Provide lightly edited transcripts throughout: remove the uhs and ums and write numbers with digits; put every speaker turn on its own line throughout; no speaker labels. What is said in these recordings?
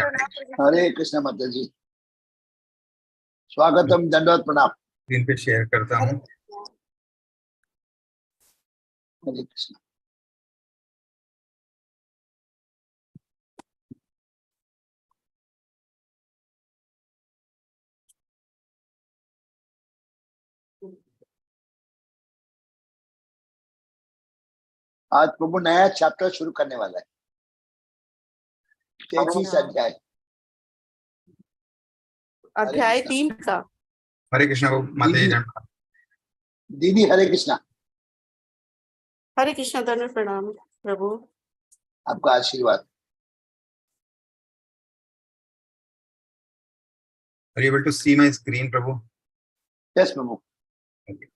हरे कृष्ण माता जी, स्वागतम, दंडवत प्रणाम।
स्क्रीन पे शेयर करता हूँ।
हरे कृष्ण। आज प्रभु नया चैप्टर शुरू करने वाला है, 33 अध्याय,
अध्याय 3 का।
हरे कृष्णा को माता जी जय।
दीदी हरे कृष्णा।
हरे कृष्णा, दंडवत प्रणाम प्रभु।
आपका आशीर्वाद।
Are you able to see my screen, Prabhu?
Yes Prabhu.
Okay.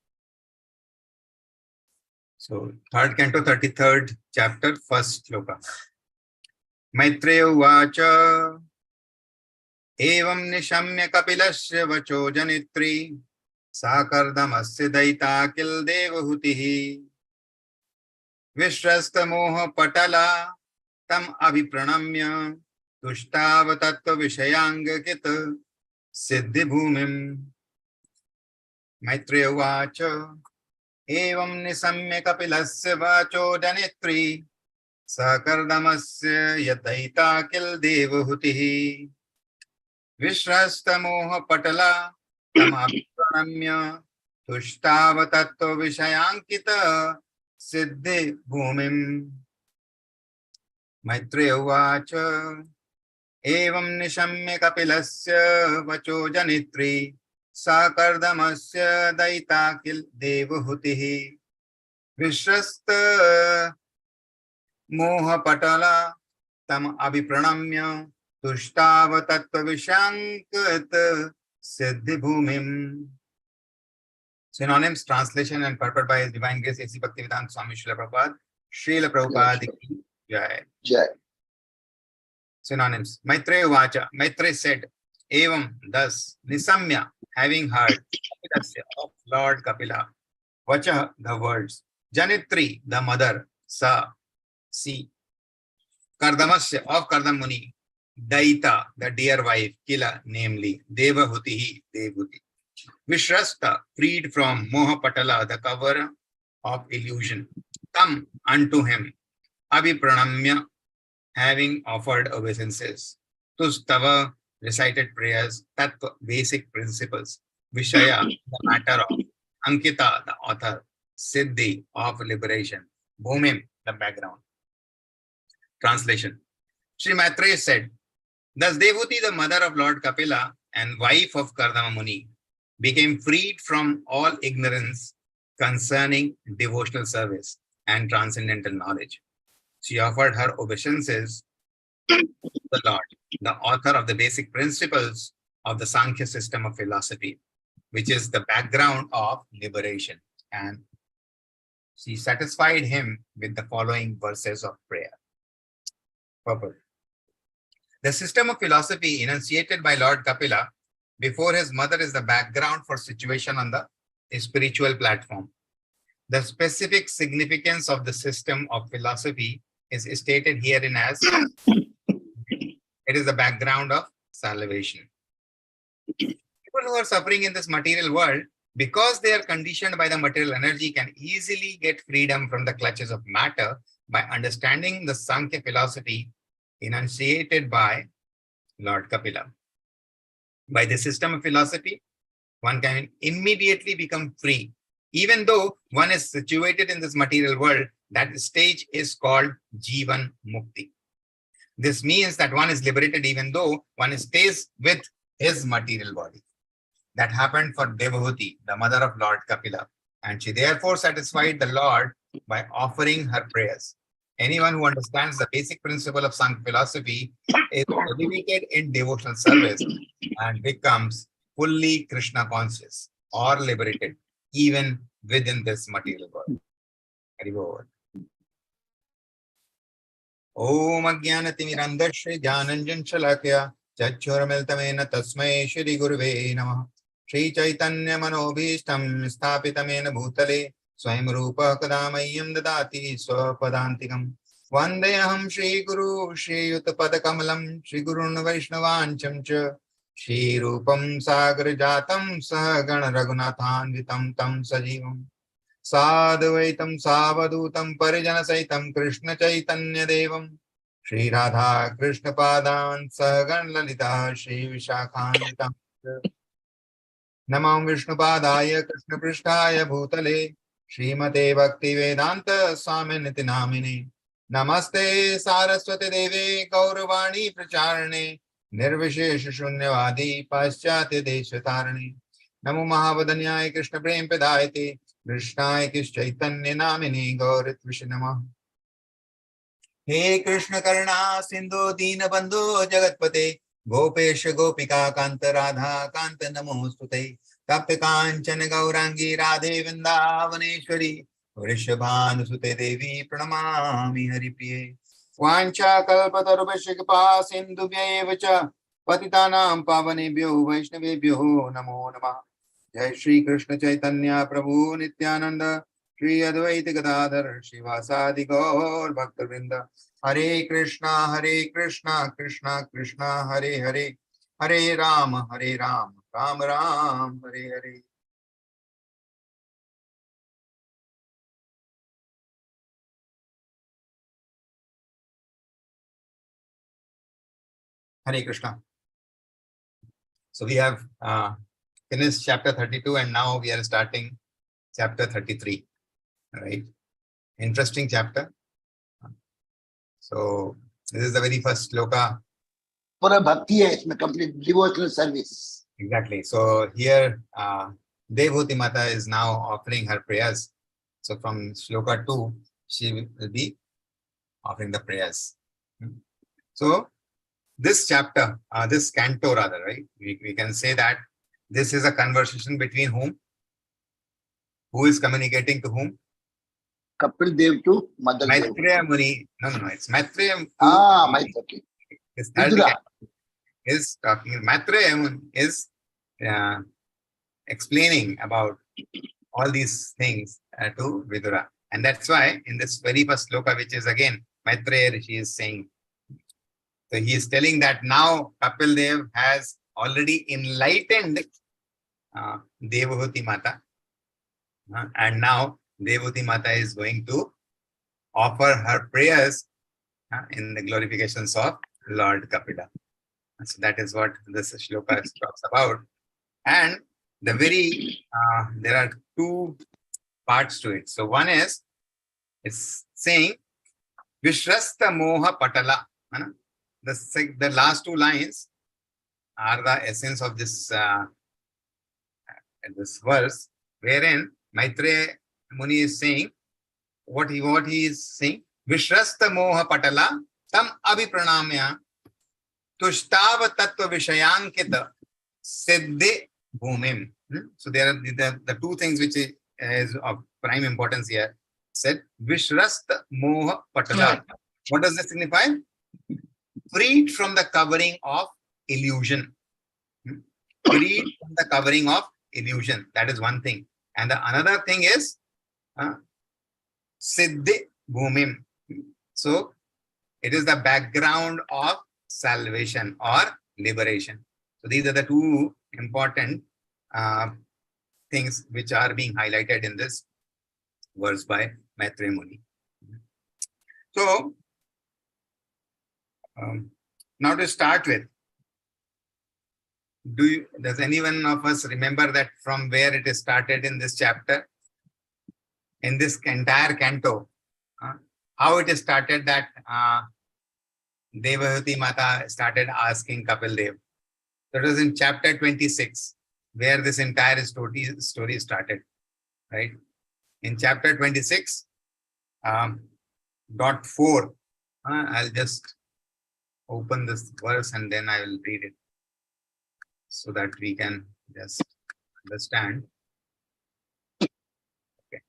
So, third canto, 33rd chapter, first shloka. Maitreya uvacha evam nishamya kapilashya vacho janitri sakardamasya daita kil devahutihi vishrasta moha patala tam abhipranamya tushtav tattva vishayanga kita siddhi bhumim. Maitreya uvacha एवं निसम्य कपिलस्य वाचो जनित्री सकर्दमस्य यतैता किल देवहूतिः विश्रस्तमोह पटला तमप्रणम्य तुष्टाव तत्व विषयांकित सिद्धि भूमिम्. मैत्रेय उवाच एवं निशम्य कपिलस्य वचो जनित्री साकर्दमस्य दयिता किल देवहूतिः विश्रस्त मोहपटला तम अभिप्रणम्य तुष्टाव तत्व विषयांकित सिद्धि भूमिम्. Synonyms, translation and purport by His Divine Grace A.C. Bhaktivedanta Swami Srila Prabhupada. Srila Prabhupada ki jai.
जय।
Synonyms. Maitreya Vacha. Maitreya said, Evam, thus, Nisamya, having heard, Kapilasya, of Lord Kapila, Vacha, the words, Janitri, the mother, Sa, see, Kardamasya, of Kardam Muni, Daita, the dear wife, Kila, namely, Devahutihi, Devahuti, Vishrasta, freed from Mohapatala, the cover of illusion, Tam, unto him, Abhipranamya, having offered obeisances, Tustava, recited prayers, Tattva, basic principles, Vishaya, the matter of, Ankita, the author, Siddhi, of liberation, Bhumim, the background. Translation. Sri Maitreya said, thus Devahuti, the mother of Lord Kapila and wife of Kardama Muni, became freed from all ignorance concerning devotional service and transcendental knowledge. She offered her obeisances to the Lord, the author of the basic principles of the Sankhya system of philosophy, which is the background of liberation. And she satisfied him with the following verses of prayer. Purport. The system of philosophy enunciated by Lord Kapila before his mother is the background for situation on the spiritual platform. The specific significance of the system of philosophy is stated herein as it is the background of salvation. People who are suffering in this material world, because they are conditioned by the material energy, can easily get freedom from the clutches of matter by understanding the Sankhya philosophy enunciated by Lord Kapila. By the system of philosophy, one can immediately become free. Even though one is situated in this material world, that stage is called Jivan Mukti. This means that one is liberated even though one stays with his material body. That happened for Devahuti, the mother of Lord Kapila, and she therefore satisfied the Lord by offering her prayers. Anyone who understands the basic principle of Sankhya philosophy is elevated in devotional service and becomes fully Krishna conscious or liberated even within this material world. Haribo. Om Ajnanatimirandasya Jnananjan Shalakya Chachurmiltamena Tasmai Shri Guruve Namah Shri Chaitanya Manobhishtam Sthapitamena Bhutale Swayam Rupa Kadamayam Dadati Swapadantikam Vandeham Shri Guru Shri Yutapad Kamalam Shri Gurun Vaishnavancham Cha Shri Rupam Sagar Jatam Sahagana Raghunathanvitam Tam Sajivam Sadvaitam Savadutam Parijana Saitam Krishna Chaitanya Devam Shri Radha Krishna Padan Sahagan Lalita Shri Vishakhanvitam Namam Vishnu Padaya Krishna Prishtaya Bhutale Srimate Bhakti Vedanta Swami Niti Namini Namaste Saraswati Devi Gauravani Pracharane Nirvishesha Shunyavadi Paschati Deshatarane Namo Mahavadanyaya Krishna Prem Pedayate Krishnaya Kish Chaitanya Namini Gaurit Vishnama He Krishna Karuna Sindhu Dina Bandhu Jagatpate Gopesh Gopika Kanta Radha Kanta Namostute Tapta Kanchana Gaurangi Radhe Vrindavaneshwari Vrishabhanusute Devi Pranamami Haripriye Vancha Kalpatarubhashikpa Sindhu Vyevacha Patitanam Pavanebhyo Vaishnavebhyo Namo Namah Jai Shri Krishna Chaitanya Prabhu Nityananda Shri Advaita Gadadhar Shivasadi Gaur Bhaktivinoda Hare Krishna Krishna Krishna Hare Hare Hare Rama Ram Ram Hare Hare Hare Krishna. So we have finished chapter 32 and now we are starting chapter 33. Right? Interesting chapter. So this is the very first sloka.
पूरा भक्ति है इसमें, complete devotional service.
Exactly. So here Devhuti Mata is now offering her prayers. So from sloka 2, she will be offering the prayers. So this chapter, this canto rather, right? We can say that this is a conversation between whom? Who is communicating to whom?
Kapil Dev to Mother Dev.
Maitreya Muni. No, it's Maitreya.
Maitreya. Okay.
His third is talking. Maitreya Muni is explaining about all these things to Vidura. And that's why in this very first sloka, which is again Maitreya Rishi is saying, so he is telling that now Kapil Dev has already enlightened Devhuti Mata. And now Devhuti Mata is going to offer her prayers in the glorifications of Lord Kapila. So that is what this shloka talks about. And the very, there are two parts to it. So one is, it's saying, Vishrasta Moha Patala. The last two lines are the essence of this, this verse, wherein Maitreya Muni is saying, what he is saying, Vishrasta Moha Patala Tam Abhipranamya Tushtava Tattva Vishayankita Siddhi Bhumim. So there are the two things which is of prime importance here. Said Vishrasta Moha Patala. What does this signify? Freed from the covering of illusion. Freed from the covering of illusion. That is one thing. And the another thing is Siddhi Bhumim. So it is the background of salvation or liberation. So these are the two important things which are being highlighted in this verse by Maitreya Muni. So now to start with, does anyone of us remember that from where it is started in this chapter, in this entire canto, how it is started that Devhuti Mata started asking Kapil Dev. That was in chapter 26, where this entire story started, right? In chapter 26, dot 4, I'll just open this verse and then I will read it so that we can just understand. Okay.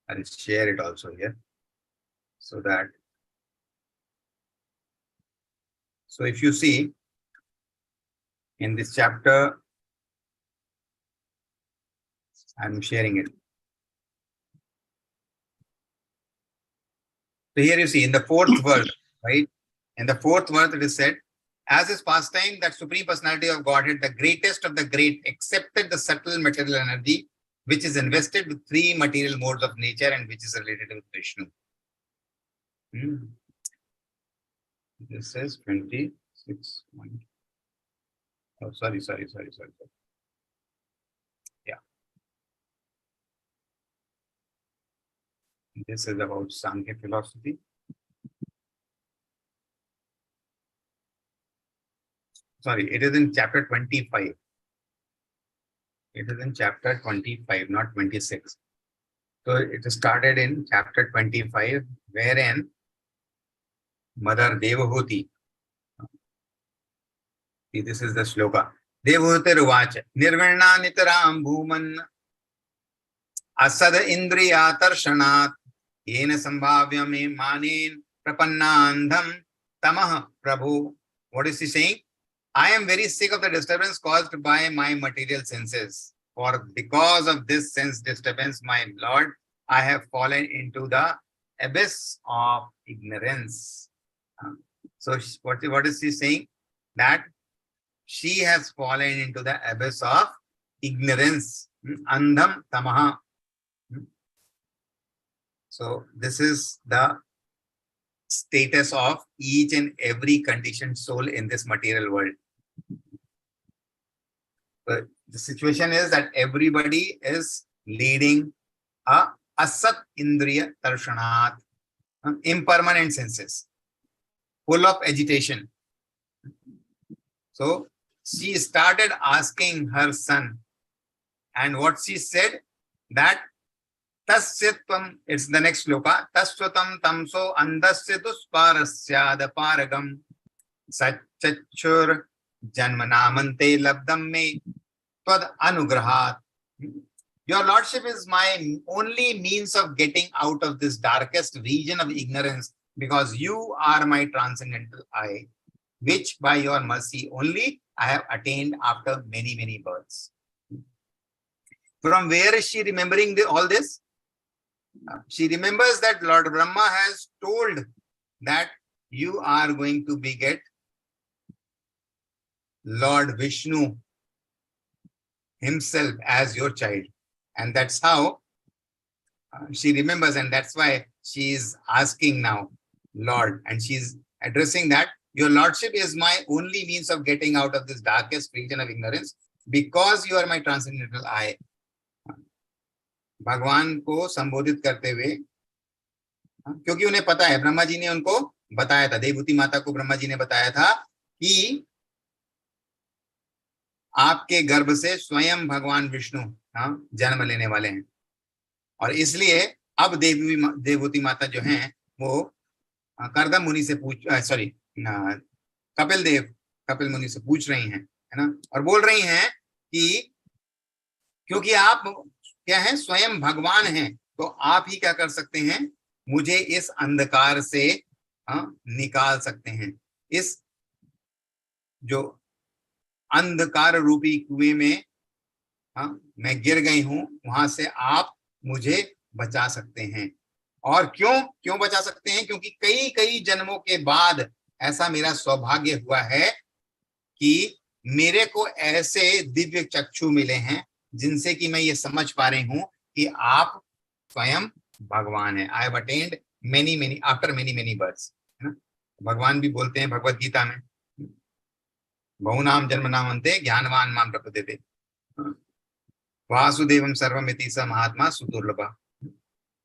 I'll share it also here so that. So if you see in this chapter, I'm sharing it. So here you see in the fourth verse, right? In the fourth verse it is said, as his pastime, that Supreme Personality of Godhead, the greatest of the great, accepted the subtle material energy, which is invested with three material modes of nature and which is related with Vishnu. This is 26. Oh, sorry. Yeah. This is about Sankhya philosophy. Sorry, it is in chapter 25. It is in chapter 25, not 26. So it started in chapter 25, wherein Mother Devahuti, see, this is the sloka. Devahuti Ruvacha, Nirvana Nitaram Bhuman Asad Indriya Tarshanat Yena Sambhavyam Manin Prapannandham Tamah Prabhu. What is he saying? I am very sick of the disturbance caused by my material senses. For because of this sense disturbance, my Lord, I have fallen into the abyss of ignorance. So what is she saying? That she has fallen into the abyss of ignorance. Andham tamaha. So this is the status of each and every conditioned soul in this material world. But the situation is that everybody is leading a asat indriya tarshanat, impermanent senses, full of agitation. So she started asking her son, and what she said, that Tasyatvam, it's the next sloka, Tasvatam tamso andasya dusparasya paragam Satchachur janmanamante labdam me tvad anugrahat. Your Lordship is my only means of getting out of this darkest region of ignorance, because you are my transcendental I, which by your mercy only I have attained after many, many births. From where is she remembering all this? She remembers that Lord Brahma has told that you are going to beget Lord Vishnu himself as your child. And that's how she remembers, and that's why she is asking now, Lord, and she's addressing that your Lordship is my only means of getting out of this darkest region of ignorance, because you are my transcendental I. भगवान को संबोधित करते हुए, क्योंकि उन्हें पता है, ब्रह्मा जी ने उनको बताया था, देवहूति माता को ब्रह्मा जी ने बताया था कि आपके गर्भ से स्वयं भगवान विष्णु जन्म लेने वाले हैं, और इसलिए अब देवहूति माता जो हैं वो करदम मुनि से कपिल मुनि से पूछ रही हैं, है ना, और बोल रही हैं कि क्योंकि आप क्या हैं, स्वयं भगवान हैं, तो आप ही क्या कर सकते हैं, मुझे इस अंधकार से निकाल सकते हैं, इस जो अंधकार रूपी कुएं में मैं गिर गई हूं, वहां से आप मुझे बचा सकते हैं। और क्यों बचा सकते हैं? क्योंकि कई कई जन्मों के बाद ऐसा मेरा सौभाग्य हुआ है कि मेरे को ऐसे दिव्य चक्षु मिले हैं जिनसे कि मैं ये समझ पा रही हूं कि आप स्वयं भगवान है। I have attend many after many births, है ना। भगवान भी बोलते हैं भगवत गीता में, बहुनाम जन्म नामन्ते ज्ञानवान माम प्रपद्यते वासुदेवम सर्वमिति स महात्मा सुदुर्लभ।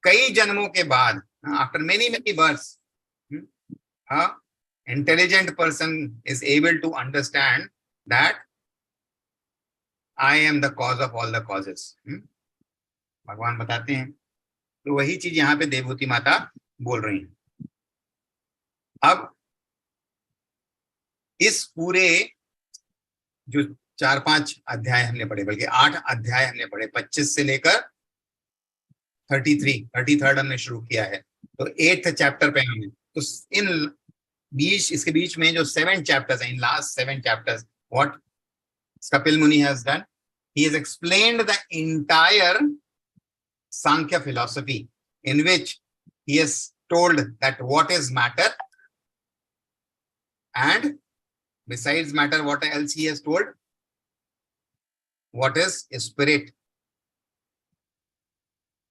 कई जन्मों के बाद, after many births, intelligent person is able to understand that I am the cause of all the causes. भगवान बताते हैं, तो वही चीज यहाँ पे देवहूति माता बोल रही हैं। अब इस पूरे जो 4-5 अध्याय हमने पढ़े, बल्कि 8 अध्याय हमने पढ़े, 25 से लेकर 33 हमने शुरू किया है, तो 8th चैप्टर पे हमने, तो इसके बीच में जो 7 चैप्टर्स हैं, in last 7 chapters, what Kapil Muni has done, he has explained the entire Sankhya philosophy, in which he has told that what is matter, and besides matter, what else he has told? What is spirit?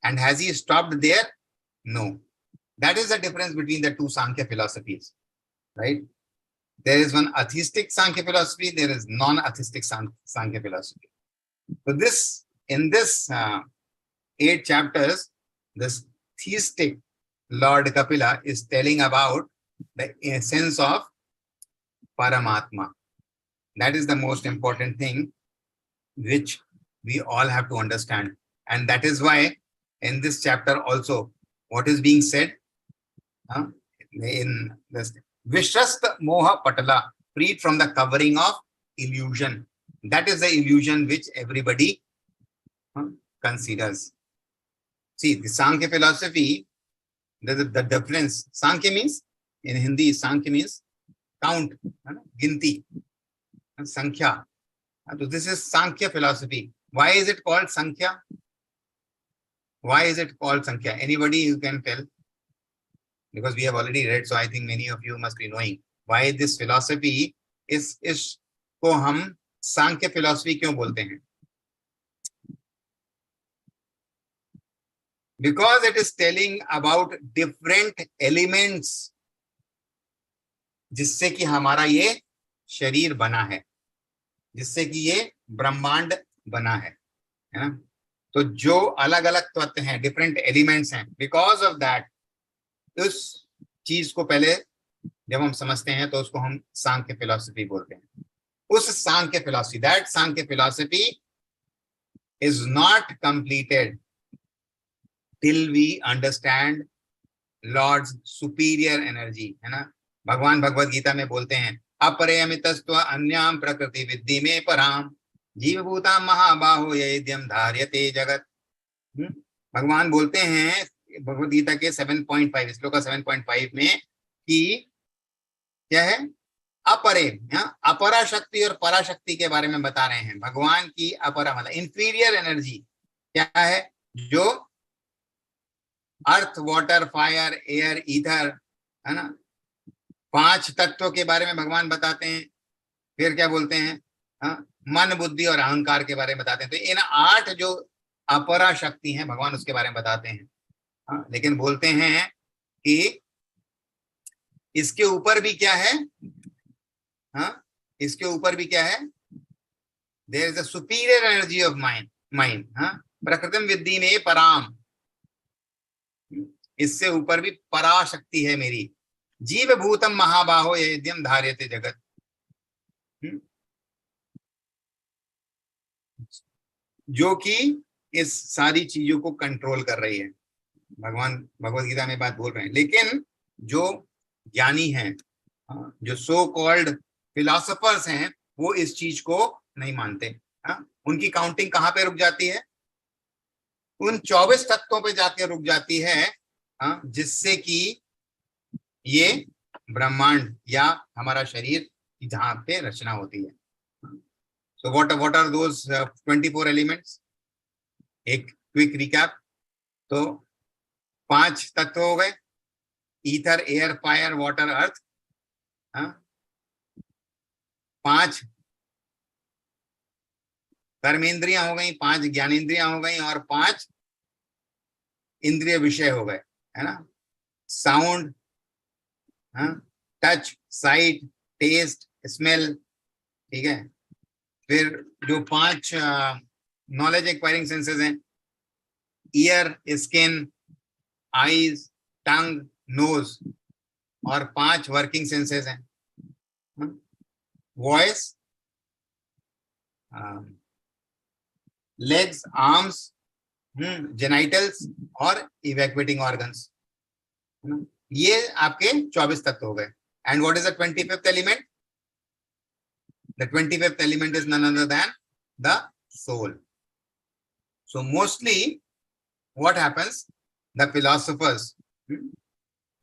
And has he stopped there? No. That is the difference between the two Sankhya philosophies, right? There is one atheistic Sankhya philosophy, there is non-atheistic Sankhya philosophy. So this, in this 8 chapters, this theistic Lord Kapila is telling about the essence of Paramatma. That is the most important thing which we all have to understand. And that is why in this chapter also, what is being said in this Vishrasta Moha Patala, freed from the covering of illusion. That is the illusion which everybody considers. See, the Sankhya philosophy, the difference. Sankhya means, in Hindi, Sankhya means count, ginti, Sankhya. So this is Sankhya philosophy. Why is it called Sankhya? Why is it called Sankhya? Anybody who can tell? Because we have already read, so I think many of you must be knowing why this philosophy is को हम सांख्य philosophy क्यों बोलते हैं? Because it is telling about different elements जिससे कि हमारा ये शरीर बना है, जिससे कि ये ब्रह्मांड बना है ना? तो जो अलग अलग तत्व हैं, डिफरेंट एलिमेंट्स हैं, बिकॉज ऑफ दैट उस चीज को पहले जब हम समझते हैं तो उसको हम सांख्य फिलॉसफी बोलते हैं. उस Sankhya philosophy, that Sankhya philosophy is not completed till we understand lord's superior energy, है ना? भगवान भगवत गीता में बोलते हैं अपरेयमितस्त्व अन्याम प्रकृति विद्धि में पराम जीवभूता महाबाहो यद्यम धार्यते जगत. भगवान बोलते हैं भगवद गीता के 7.5 श्लोक 7.5 में कि क्या है? अपरे, अपरा शक्ति और पराशक्ति के बारे में बता रहे हैं. भगवान की अपरा मतलब इंफीरियर एनर्जी क्या है? जो अर्थ, वाटर, फायर, एयर, ईथर, है ना, 5 तत्वों के बारे में भगवान बताते हैं. फिर क्या बोलते हैं? मन, बुद्धि और अहंकार के बारे में बताते हैं. तो इन 8 जो अपरा शक्ति हैं भगवान उसके बारे में बताते हैं. लेकिन बोलते हैं कि इसके ऊपर भी क्या है? इसके ऊपर भी क्या है? There is a superior energy of mind. प्रकृतिम विद्धि में पराम, इससे ऊपर भी पराशक्ति है मेरी. जीव भूतम महाबाहो यद्यम धार्यते जगत. जो कि इस सारी चीजों को कंट्रोल कर रही है. भगवान भगवत गीता में बात बोल रहे हैं. लेकिन जो ज्ञानी हैं, जो सो कॉल्ड फिलोसोफर्स हैं, वो इस चीज को नहीं मानते. उनकी काउंटिंग कहाँ पे रुक जाती है? उन 24 तत्वों पे जाके रुक जाती है, जिससे कि ये ब्रह्मांड या हमारा शरीर की जहां पे रचना होती है. So what are those 24 elements? एक क्विक रिकैप. तो 5 तत्व हो गए, ईथर, एयर, फायर, वाटर, अर्थ. 5 कर्मेंद्रियां हो गई, 5 ज्ञानेंद्रियां हो गई और 5 इंद्रिय विषय हो गए, है ना? Sound, touch, sight, taste, smell, ठीक है. फिर जो 5 नॉलेज एक्वायरिंग सेंसेस हैं, ear, skin, eyes, tongue, nose, और 5 वर्किंग सेंसेस हैं, वॉइस, लेग्स, आर्म्स, जेनाइटल्स और इवैक्यूएटिंग ऑर्गन्स. ये आपके 24 तत्व हो गए. And what is the 25th element? The 25th element is none other than the soul. So mostly what happens? The philosophers,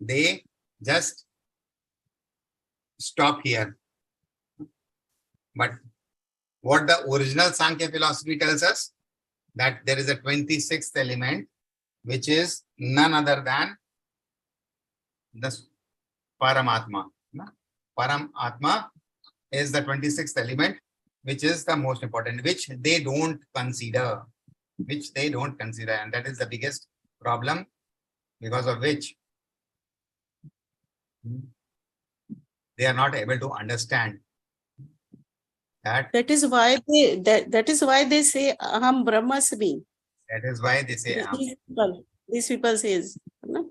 they just stop here. But what the original Sankhya philosophy tells us, that there is a 26th element, which is none other than the Paramatma. Paramatma is the 26th element, which is the most important, which they don't consider, and that is the biggest problem, because of which they are not able to understand that.
That is why they say Aham Brahmasmi.
That is why they say
These people says. No?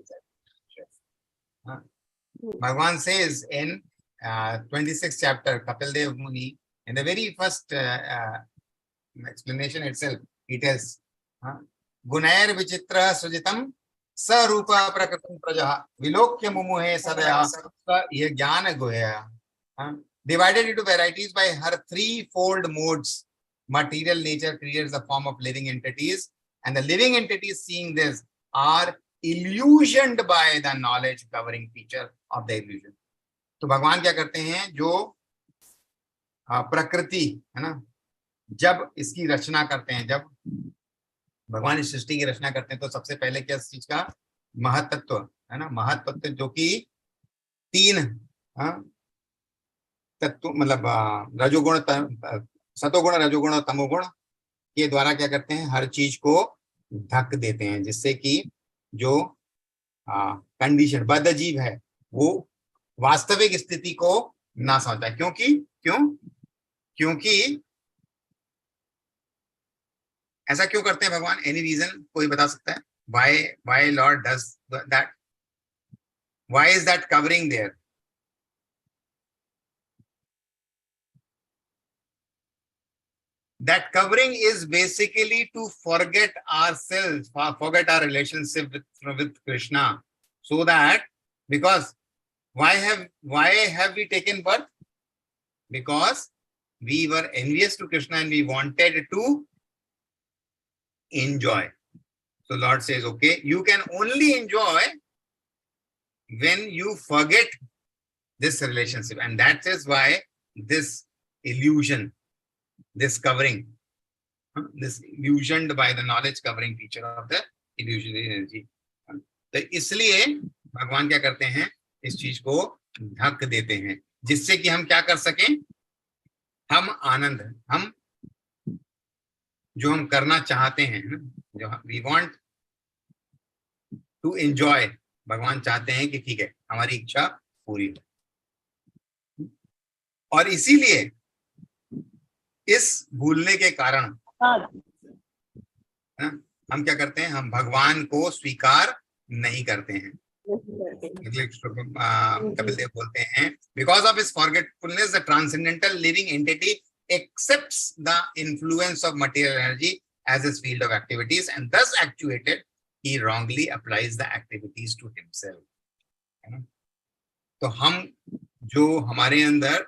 Bhagavan says in 26th chapter, Kapil Dev Muni, in the very first explanation itself, it is Gunair Vichitra Sujitam Sarupa Prakritam Prajaha Vilokya Mumuhe Sadaya Sa Jnana Guhya. Divided into varieties by her threefold modes. Material nature creates the form of living entities, and the living entities seeing this are illusioned by the knowledge covering feature of the illusion. तो भगवान क्या करते हैं, जो प्रकृति है ना, जब इसकी रचना करते हैं, जब भगवान इस सृष्टि की रचना करते हैं, तो सबसे पहले क्या चीज का महत्त्व है ना, महत्त्व जो कि 3 तत्व, मतलब रजोगुण, सतोगुण, रजोगुण और तमोगुण के द्वारा क्या करते हैं, हर चीज को ढक देते हैं, जिससे कि जो कंडीशन बद्ध जीव है वो वास्तविक स्थिति को ना समझ पाए। क्योंकि ऐसा क्यों करते हैं भगवान? एनी रीजन कोई बता सकता है? Why Lord does that? Why is that covering there? That covering is basically to forget ourselves, forget our relationship with Krishna, so that, because why have we taken birth? Because we were envious to Krishna and we wanted to enjoy. So Lord says, okay, you can only enjoy when you forget this relationship, and that is why this illusion, this covering, this illusioned by the knowledge covering feature of the illusionary energy. तो इसलिए भगवान क्या करते हैं, इस चीज को ढक देते हैं, जिससे कि हम क्या कर सकें, हम आनंद, हम जो हम करना चाहते हैं, जो वी वांट टू एंजॉय, भगवान चाहते हैं कि ठीक है हमारी इच्छा पूरी हो। और इसीलिए इस भूलने के कारण हम क्या करते हैं, हम भगवान को स्वीकार नहीं करते हैं। कपिल देव बोलते हैं, because of his forgetfulness the transcendental living entity accepts the influence of material energy as his field of activities and thus actuated he wrongly applies the activities to himself। तो हम जो हमारे अंदर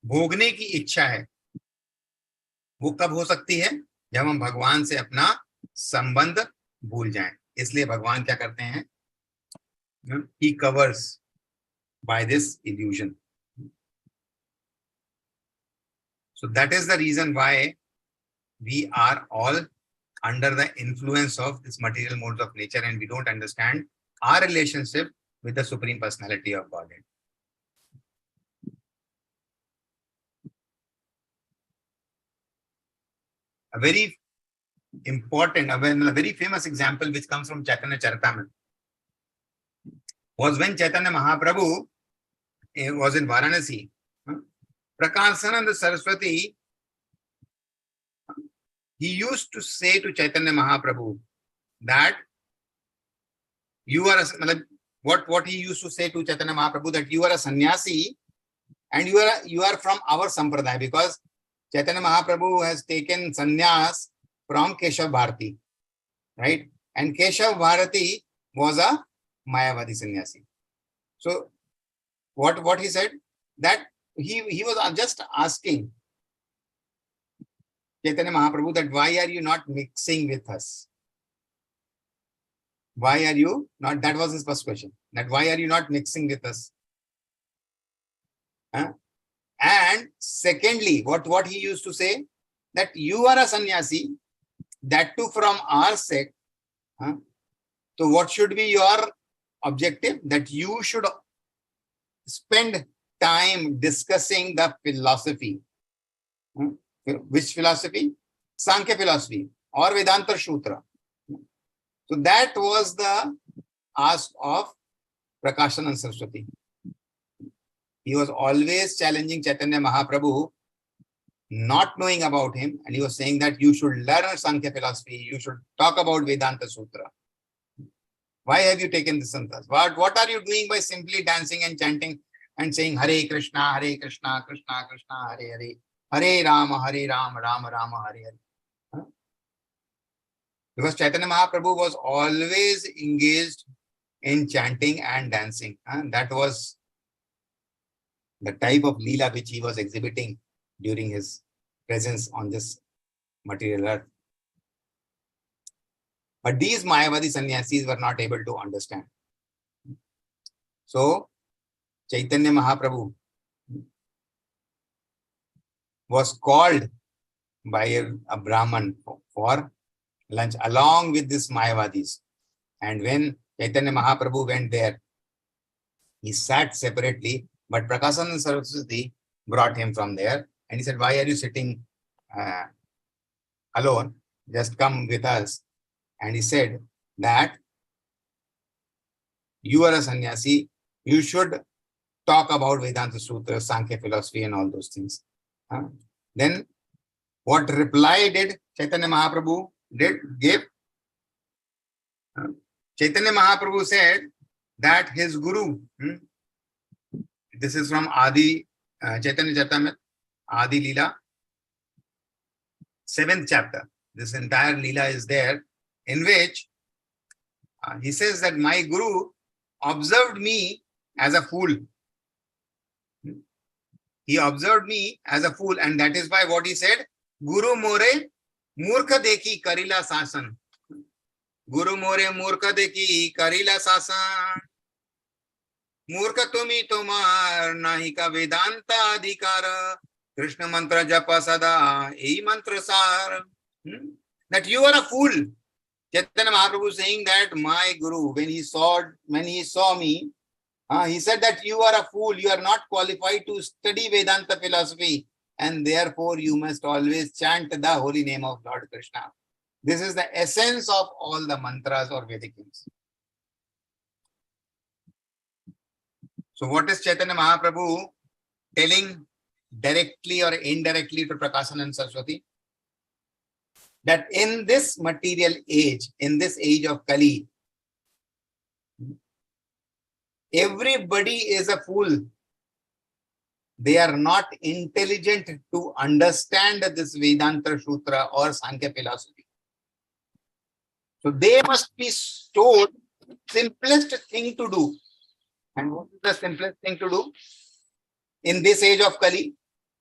भोगने की इच्छा है वो कब हो सकती है, जब हम भगवान से अपना संबंध भूल जाएं। इसलिए भगवान क्या करते हैं, he covers by this illusion। So that is the reason why we are all under the influence of this material modes of nature, and we don't understand our relationship with the Supreme Personality of Godhead. A very important, a very famous example which comes from Chaitanya Charitamrita was when Chaitanya Mahaprabhu was in Varanasi. Prakashananda Saraswati, he used to say to Chaitanya Mahaprabhu that you are what he used to say to Chaitanya Mahaprabhu, that you are a sannyasi and you are from our sampradaya, because Chaitanya Mahaprabhu has taken sannyas from Keshav Bharati, right? And Keshav Bharati was a Mayavadi sannyasi. So what he said, that he was just asking Chaitanya Mahaprabhu that why are you not mixing with us? Why are you not? That was his first question. That why are you not mixing with us? And secondly, what he used to say, that you are a sannyasi, that too from our sect. So what should be your objective that you should spend time discussing the philosophy. Which philosophy? Sankhya philosophy or Vedanta Sutra. So that was the ask of Prakashanand Saraswati. He was always challenging Chaitanya Mahaprabhu, not knowing about him, and he was saying that you should learn Sankhya philosophy, you should talk about Vedanta Sutra. Why have you taken this santas? What are you doing by simply dancing and chanting and saying Hare Krishna, Krishna Krishna, Hare Hare, Hare Rama, Rama Rama, Hare Hare? Huh? Because Chaitanya Mahaprabhu was always engaged in chanting and dancing. That was the type of Leela which he was exhibiting during his presence on this material earth. But these Mayavadi sannyasis were not able to understand. So, Chaitanya Mahaprabhu was called by a Brahman for lunch along with these Mayavadis. And when Chaitanya Mahaprabhu went there, he sat separately, but Prakashanand Saraswati brought him from there. And he said, why are you sitting alone? Just come with us. And he said that you are a sannyasi, you should talk about Vedanta Sutra, Sankhya philosophy and all those things. Then what reply did Chaitanya Mahaprabhu give? Chaitanya Mahaprabhu said that his guru, this is from Adi, Chaitanya Charitamrita, Adi Leela, 7th chapter. This entire Leela is there, in which he says that my guru observed me as a fool. He observed me as a fool, and that is why what he said, Guru more murkha dekhi karila sasan. Guru more murkha dekhi karila sasan. Murkha tumi tomar nahi ka Vedanta adhikara. Krishna mantra japa sada ei mantra sar. That you are a fool. Chaitanya Mahaprabhu saying that my guru, when he saw me, he said that you are a fool, you are not qualified to study Vedanta philosophy, and therefore you must always chant the holy name of Lord Krishna. This is the essence of all the mantras or Vedic hymns. So what is Chaitanya Mahaprabhu telling directly or indirectly to Prakashanand Saraswati? That in this material age, in this age of Kali, everybody is a fool. They are not intelligent to understand this Vedanta Sutra or Sankhya philosophy. So they must be told simplest thing to do. And what is the simplest thing to do? In this age of Kali,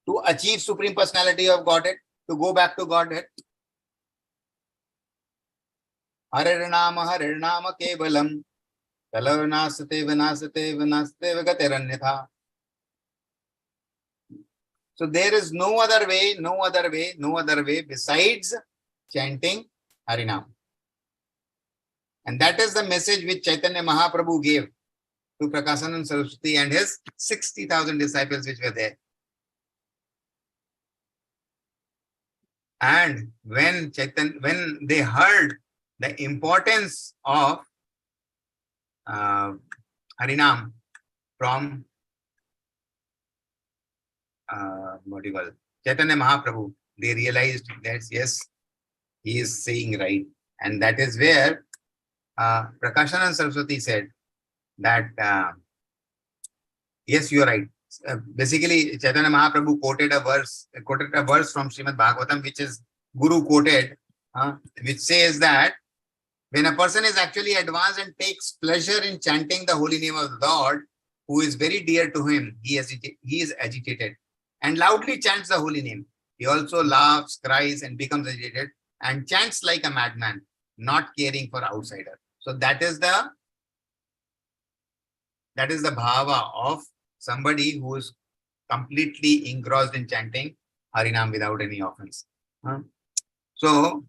to achieve Supreme Personality of Godhead, to go back to Godhead. Harirnama kevalam talavnasate vagatirannatha. So there is no other way besides chanting Harinam. And that is the message which Chaitanya Mahaprabhu gave to Prakashanand Saraswati and his 60,000 disciples which were there. And when they heard the importance of Harinam from Chaitanya Mahaprabhu, they realized that yes, he is saying right. And that is where Prakashanand Saraswati said that yes, you are right. Basically, Chaitanya Mahaprabhu quoted a verse from Srimad Bhagavatam, which is Guru quoted, which says that when a person is actually advanced and takes pleasure in chanting the holy name of the Lord, who is very dear to him, he is agitated and loudly chants the holy name. He also laughs, cries, and becomes agitated and chants like a madman, not caring for outsider. So that is the bhava of somebody who is completely engrossed in chanting Harinam without any offense. So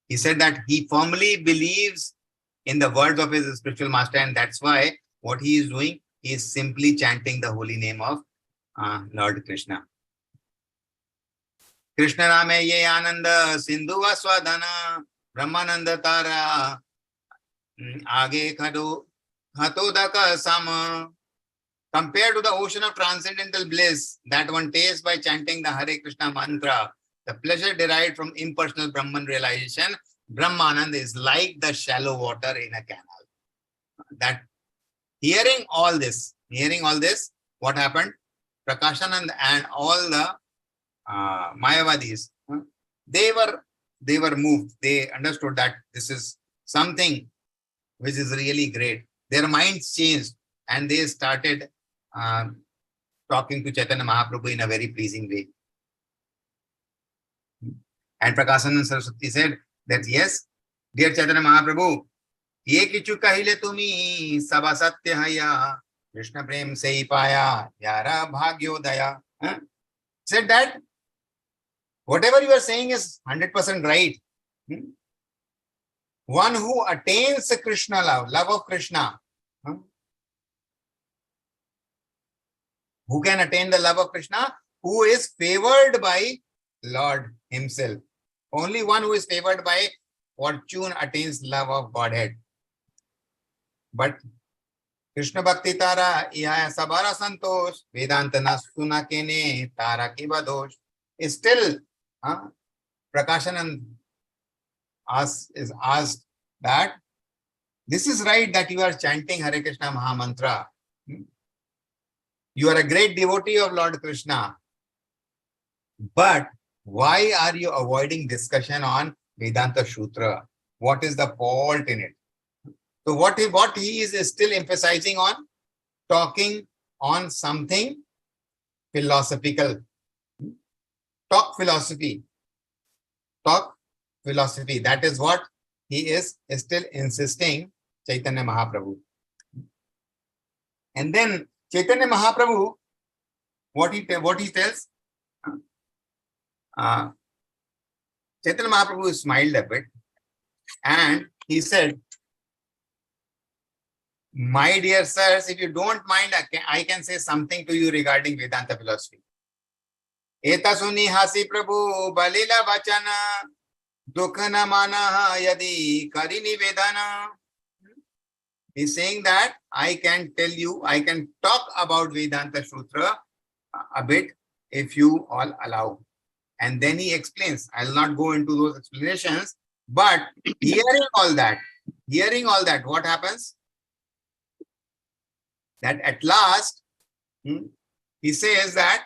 he said that he firmly believes in the words of his spiritual master, and that's why what he is doing, he is simply chanting the holy name of Lord Krishna. Krishna Rame ye Ananda Sindhu Vaswadhana Brahmananda Tara Age Khado Hatodaka Sama. Compared to the ocean of transcendental bliss that one tastes by chanting the Hare Krishna mantra, the pleasure derived from impersonal Brahman realization, Brahmanand, is like the shallow water in a canal. That hearing all this, what happened? Prakashanand and all the Mayavadis, they were moved. They understood that this is something which is really great. Their minds changed and they started talking to Chaitanya Mahaprabhu in a very pleasing way. And Prakashanand Saraswati said that, yes, dear Chaitanya Mahaprabhu, ye kichu kahile tumi saba satya haya Krishna prem se paya yara bhagyodaya. Said that whatever you are saying is 100% right. One who attains Krishna love of Krishna, who can attain the love of Krishna? Who is favored by Lord himself. Only one who is favored by fortune attains love of Godhead. But Krishna Bhakti Tara Ihaya Sabara Santosh Vedanta Nasuna Kene Tara Kibadosh is still Prakashanand is asked that this is right that you are chanting Hare Krishna Mahamantra. You are a great devotee of Lord Krishna. But why are you avoiding discussion on Vedanta Sutra? What is the fault in it? So what he is still emphasizing on? Talking on something philosophical. Talk philosophy. That is what he is still insisting, Chaitanya Mahaprabhu. And then Chaitanya Mahaprabhu, what he tells? Chaitanya Mahaprabhu smiled a bit and he said, my dear sirs, if you don't mind, I can say something to you regarding Vedanta philosophy. Eta suni hasi prabhu balila vachana dukhana mana yadi karini vedana. He's saying that I can tell you, I can talk about Vedanta Sutra a bit if you all allow. And then he explains. I'll not go into those explanations, but hearing all that, what happens? That at last, he says that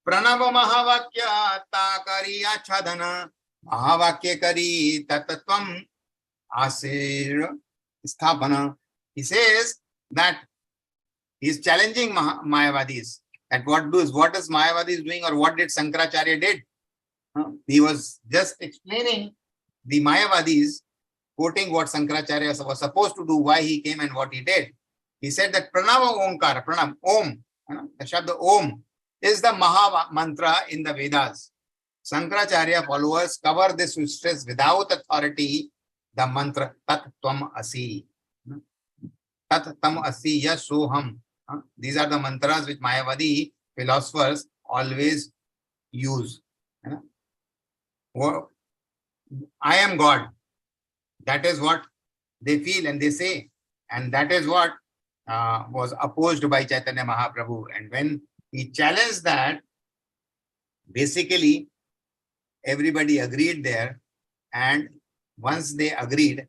Pranava Mahavakya Takari Achadana Mahavakya Kari Tatatvam Asir Sthapana. He says that he's challenging Mayavadis. That what is Mayavadis doing, or what did Sankaracharya did? He was just explaining the Mayavadis, quoting what Sankaracharya was supposed to do, why he came and what he did. He said that Pranava Omkara, Pranam, Om, the Shabda Om is the Maha mantra in the Vedas. Sankaracharya followers cover this with stress without authority, the mantra Tat Tvam Asi. Tat Tam Asi Yasoham. These are the mantras which Mayavadi philosophers always use. I am God. That is what they feel and they say. And that is what was opposed by Chaitanya Mahaprabhu. And when he challenged that, basically everybody agreed there. And once they agreed,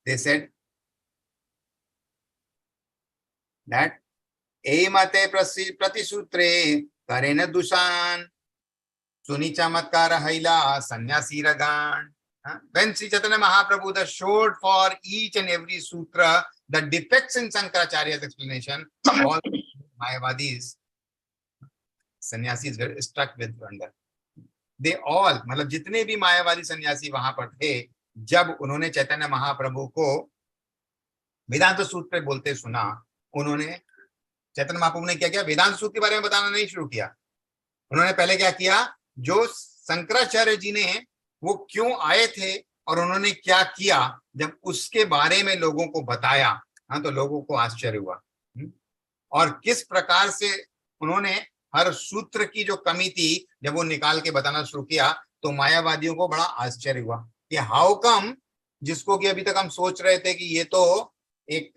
they said that Eimate Pratisutre Karena Dushan Suni Chamatkara Haila Sanyasi Ragan. When Sri Chaitanya Mahaprabhu showed for each and every sutra the defects in Sankaracharya's explanation, all Mayavadis, sannyasis were struck with wonder. They all, मतलब जितने भी मायावादी सन्यासी वहां पर थे, जब उन्होंने चैतन्य महाप्रभु को वेदांत सूत्र पे बोलते सुना, उन्होंने चैतन्य महाप्रभु ने क्या किया? वेदांत सूत्र के बारे में बताना नहीं शुरू किया. उन्होंने पहले क्या किया? जो शंकराचार्य जी ने वो क्यों आए थे और उन्होंने क्या किया जब उसके बारे में लोगों को बताया, हाँ, तो लोगों को आश्चर्य हुआ। और किस प्रकार से उन्होंने हर सूत्र की जो कमी थी जब वो निकाल के बताना शुरू किया, तो मायावादियों को बड़ा आश्चर्य हुआ कि हाउ कम, जिसको कि अभी तक हम सोच रहे थे कि ये तो एक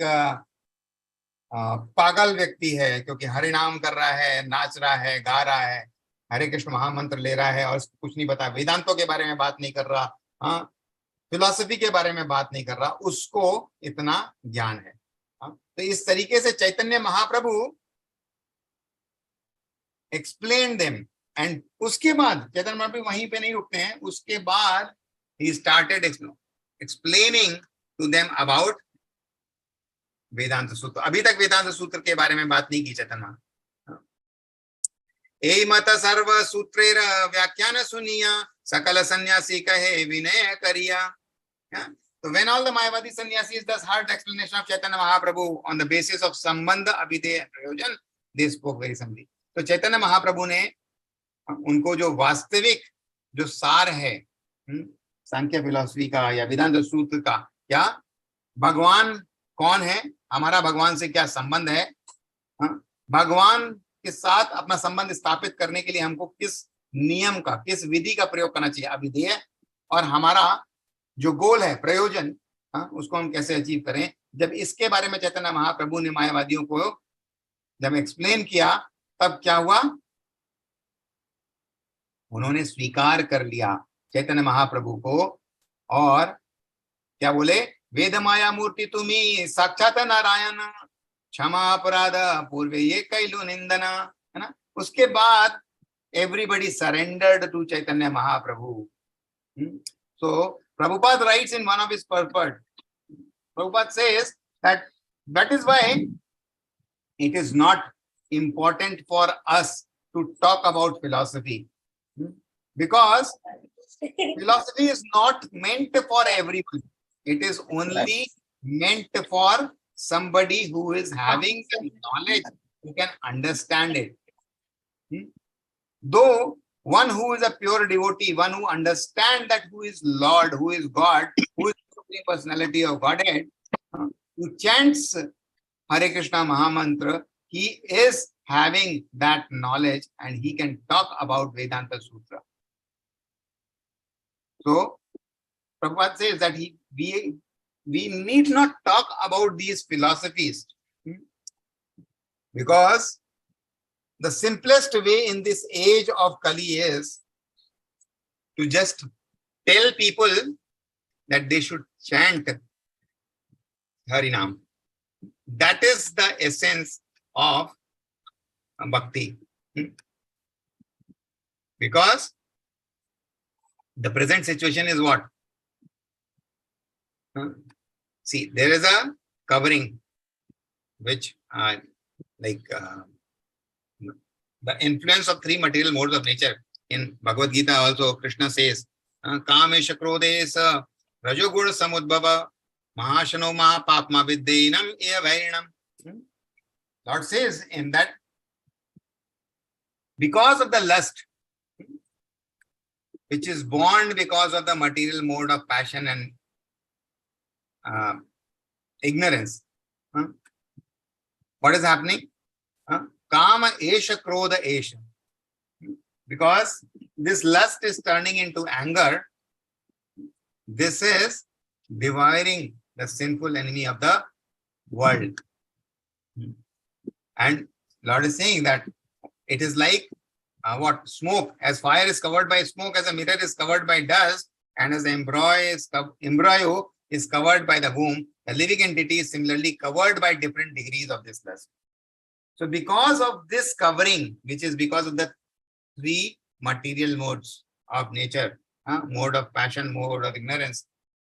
पागल व्यक्ति है, क्योंकि हरिनाम कर रहा है, नाच रहा है, गा रहा है, हरे कृष्ण महामंत्र ले रहा है और कुछ नहीं पता, वेदांतों के बारे में बात नहीं कर रहा, हाँ, फिलॉसफी के बारे में बात नहीं कर रहा, उसको इतना ज्ञान है। तो इस तरीके से Chaitanya Mahaprabhu explain them, and उसके बाद चैतन्य महाप्रभु वहीं पे नहीं रुकते हैं, उसके बाद ही started explaining to them about Vedanta sutra. अभी तक वेदांत सूत्र के बारे में बात नहीं की चैतन्य। ए मत सर्व सूत्रेर व्याख्यान सुनिया, सकल सन्यासी कहे विनय करिया। So when all the Mayavadi sannyasis thus heard the explanation of Chaitanya Mahaprabhu on the basis of Sambandha, Abhideya and Prayojan, they spoke very simply. तो चैतन्य महाप्रभु ने उनको जो वास्तविक जो सार है सांख्य फिलॉसफी का या वेदांत सूत्र का, क्या भगवान कौन है, हमारा भगवान से क्या संबंध है, भगवान के साथ अपना संबंध स्थापित करने के लिए हमको किस नियम का, किस विधि का प्रयोग करना चाहिए, अभिधेय, और हमारा जो गोल है प्रयोजन, उसको हम कैसे अचीव करें। जब इसके बारे में चैतन्य महाप्रभु ने मायावादियों को जब एक्सप्लेन किया, तब क्या हुआ, उन्होंने स्वीकार कर लिया चैतन्य महाप्रभु को, और क्या बोले, वेद माया मूर्ति तुम्ही साक्षात नारायण, क्षमा अपराध पूर्वे ये कैलु निंदना, है ना। उसके बाद everybody surrendered to Chaitanya Mahaprabhu. So Prabhupada writes in one of his purport, Prabhupada says that is why it is not important for us to talk about philosophy, because philosophy is not meant for everyone. It is only meant for somebody who is having the knowledge, who can understand it. Though one who is a pure devotee, one who understands that who is Lord, who is God, who is the Supreme Personality of Godhead, who chants Hare Krishna Mahamantra, he is having that knowledge and he can talk about Vedanta Sutra. So, Prabhupada says that we need not talk about these philosophies, because the simplest way in this age of Kali is to just tell people that they should chant Harinam. That is the essence of bhakti. Because the present situation is what? See, there is a covering which the influence of three material modes of nature. In Bhagavad Gita also Krishna says, Kamesha Krodesa Rajogur Samudbhava Mahashano Mahapapma Viddeinam Evainam. Lord says in that because of the lust, which is born because of the material mode of passion and ignorance, what is happening? Kama esha krodha esha. Because this lust is turning into anger, this is devouring the sinful enemy of the world. And Lord is saying that it is like what? Smoke. As fire is covered by smoke, as a mirror is covered by dust, and as the embryo is covered by the womb, the living entity is similarly covered by different degrees of this lust. So because of this covering, which is because of the three material modes of nature, mode of passion, mode of ignorance,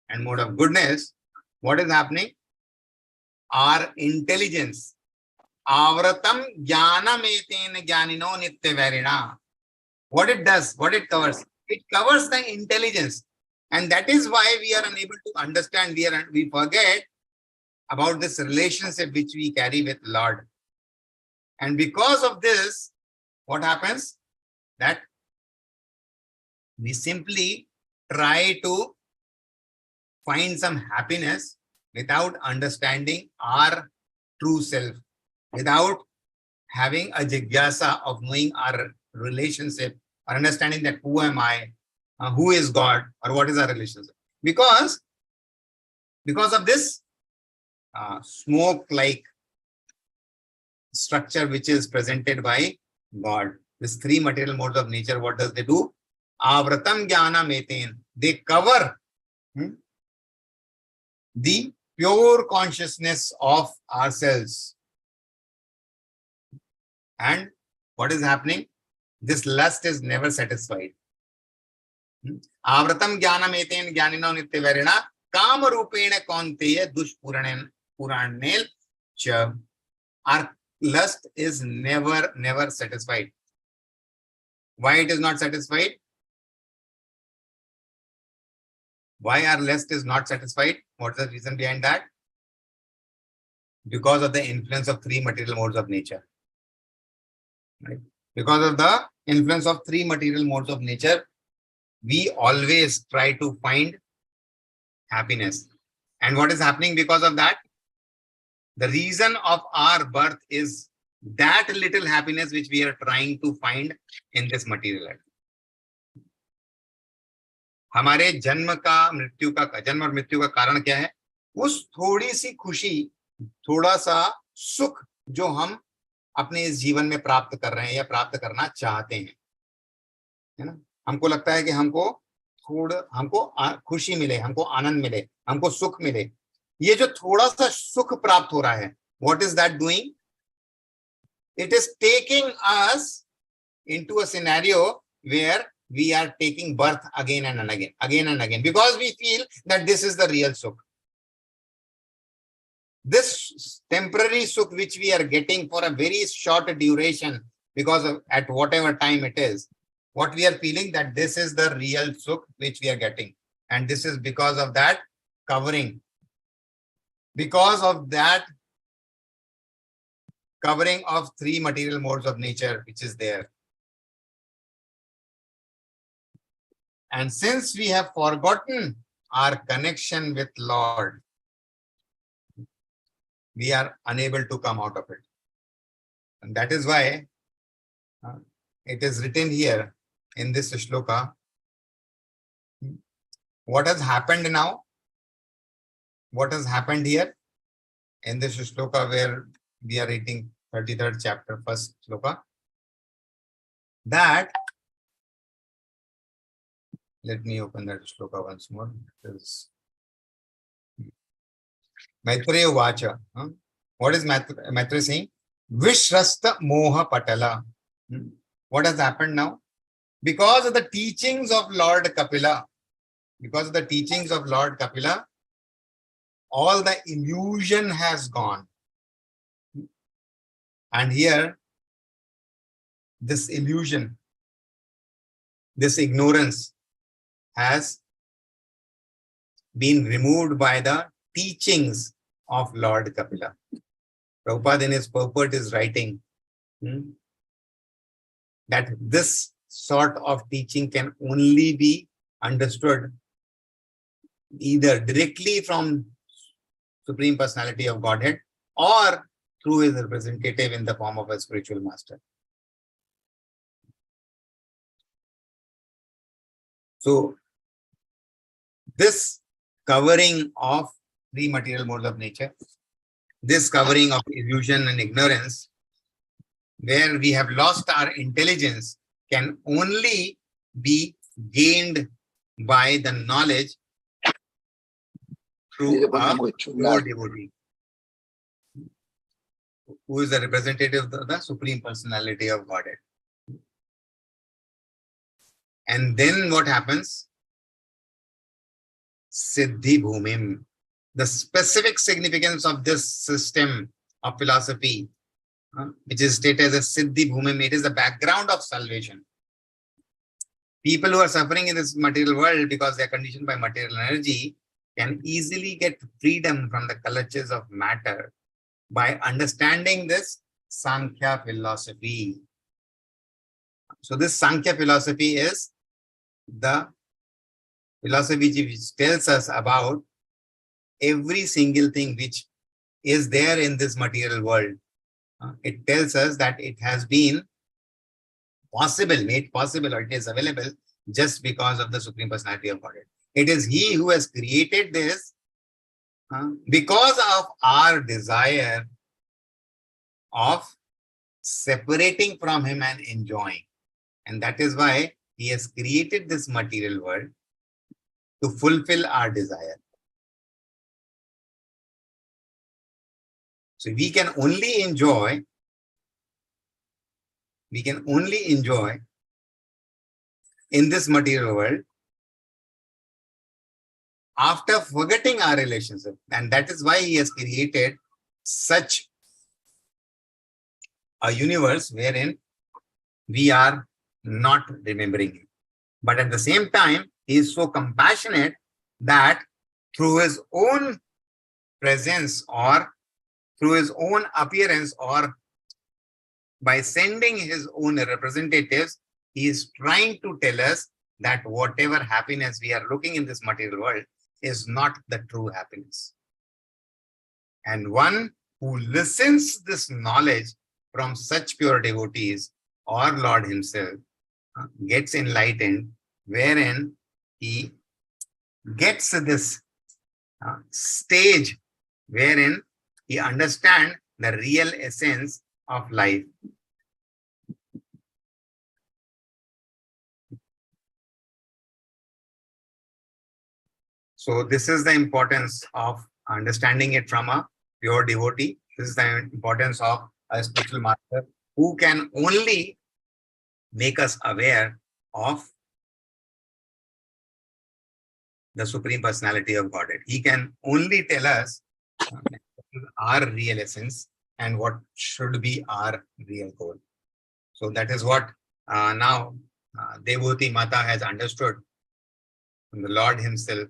and mode of goodness, what is happening? Our intelligence, avratam jnanameten jnanino nityavarina. What it does, what it covers? It covers the intelligence. And that is why we are unable to understand, we forget about this relationship which we carry with Lord. And because of this, what happens? That we simply try to find some happiness without understanding our true self, without having a jigyasa of knowing our relationship or understanding that who am I, who is God, or what is our relationship. Because of this smoke-like structure which is presented by God, this three material modes of nature, what does they do? Avratam jnana metain. They cover the pure consciousness of ourselves. And what is happening? This lust is never satisfied. Avratam jnana metain jnanino nityavarina kama rupena kaunteya dushpuranel cha. Our lust is never satisfied. Why it is not satisfied? Why our lust is not satisfied? What is the reason behind that? Because of the influence of three material modes of nature. Right? Because of the influence of three material modes of nature, we always try to find happiness. And what is happening because of that? The reason of our birth is that little happiness which we are trying to find in this material life. हमारे जन्म और मृत्यु का कारण क्या है? उस थोड़ी सी खुशी, थोड़ा सा सुख जो हम अपने इस जीवन में प्राप्त कर रहे हैं या प्राप्त करना चाहते हैं, है ना? हमको लगता है कि हमको खुशी मिले, हमको आनंद मिले, हमको सुख मिले. ये जो थोड़ा सा सुख प्राप्त हो रहा है, what is that doing? It is taking us into a scenario where we are taking birth again and again, because we feel that this is the real sukh. This temporary sukh which we are getting for a very short duration, because of at whatever time it is, what we are feeling that this is the real sukh which we are getting. And this is because of that covering. Because of that covering of three material modes of nature which is there. And since we have forgotten our connection with Lord, we are unable to come out of it. And that is why it is written here in this shloka. What has happened now? What has happened here in this shloka where we are reading 33rd chapter, first shloka? That, let me open that shloka once more. Maitreya Vacha. What is Maitreya saying? Vishrasta Moha Patala. What has happened now? Because of the teachings of Lord Kapila, all the illusion has gone. And here, this illusion, this ignorance has been removed by the teachings of Lord Kapila. Prabhupada in his purport is writing that this sort of teaching can only be understood either directly from Supreme Personality of Godhead or through his representative in the form of a spiritual master. So, this covering of three material modes of nature, this covering of illusion and ignorance, where we have lost our intelligence, can only be gained by the knowledge through a pure devotee, who is the representative of the Supreme Personality of Godhead. And then what happens? Siddhi Bhumim. The specific significance of this system of philosophy, which is stated as a Siddhi Bhumim, it is the background of salvation. People who are suffering in this material world because they are conditioned by material energy can easily get freedom from the clutches of matter by understanding this Sankhya philosophy. So this Sankhya philosophy is the philosophy which tells us about every single thing which is there in this material world, it tells us that it has been possible, made possible, or it is available just because of the Supreme Personality of Godhead. It is He who has created this because of our desire of separating from Him and enjoying. And that is why He has created this material world to fulfill our desire. So we can only enjoy in this material world after forgetting our relationship. And that is why He has created such a universe wherein we are not remembering Him. But at the same time, He is so compassionate that through His own presence or through His own appearance or by sending His own representatives, He is trying to tell us that whatever happiness we are looking in this material world is not the true happiness. And one who listens this knowledge from such pure devotees or Lord Himself gets enlightened, wherein he gets this stage wherein he understands the real essence of life. So this is the importance of understanding it from a pure devotee. This is the importance of a spiritual master who can only make us aware of the Supreme Personality of Godhead. He can only tell us our real essence and what should be our real goal. So that is what now Devoti Mata has understood from the Lord Himself,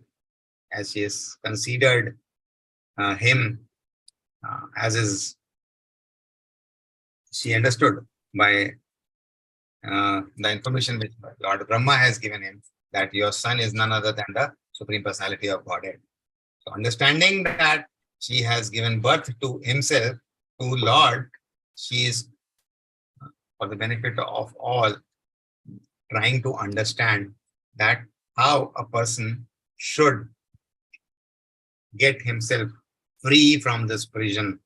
as she has considered Him as she understood by the information which Lord Brahma has given him, that your son is none other than the Supreme Personality of Godhead. So understanding that she has given birth to Himself, to Lord, she is, for the benefit of all, trying to understand that how a person should get himself free from this prison.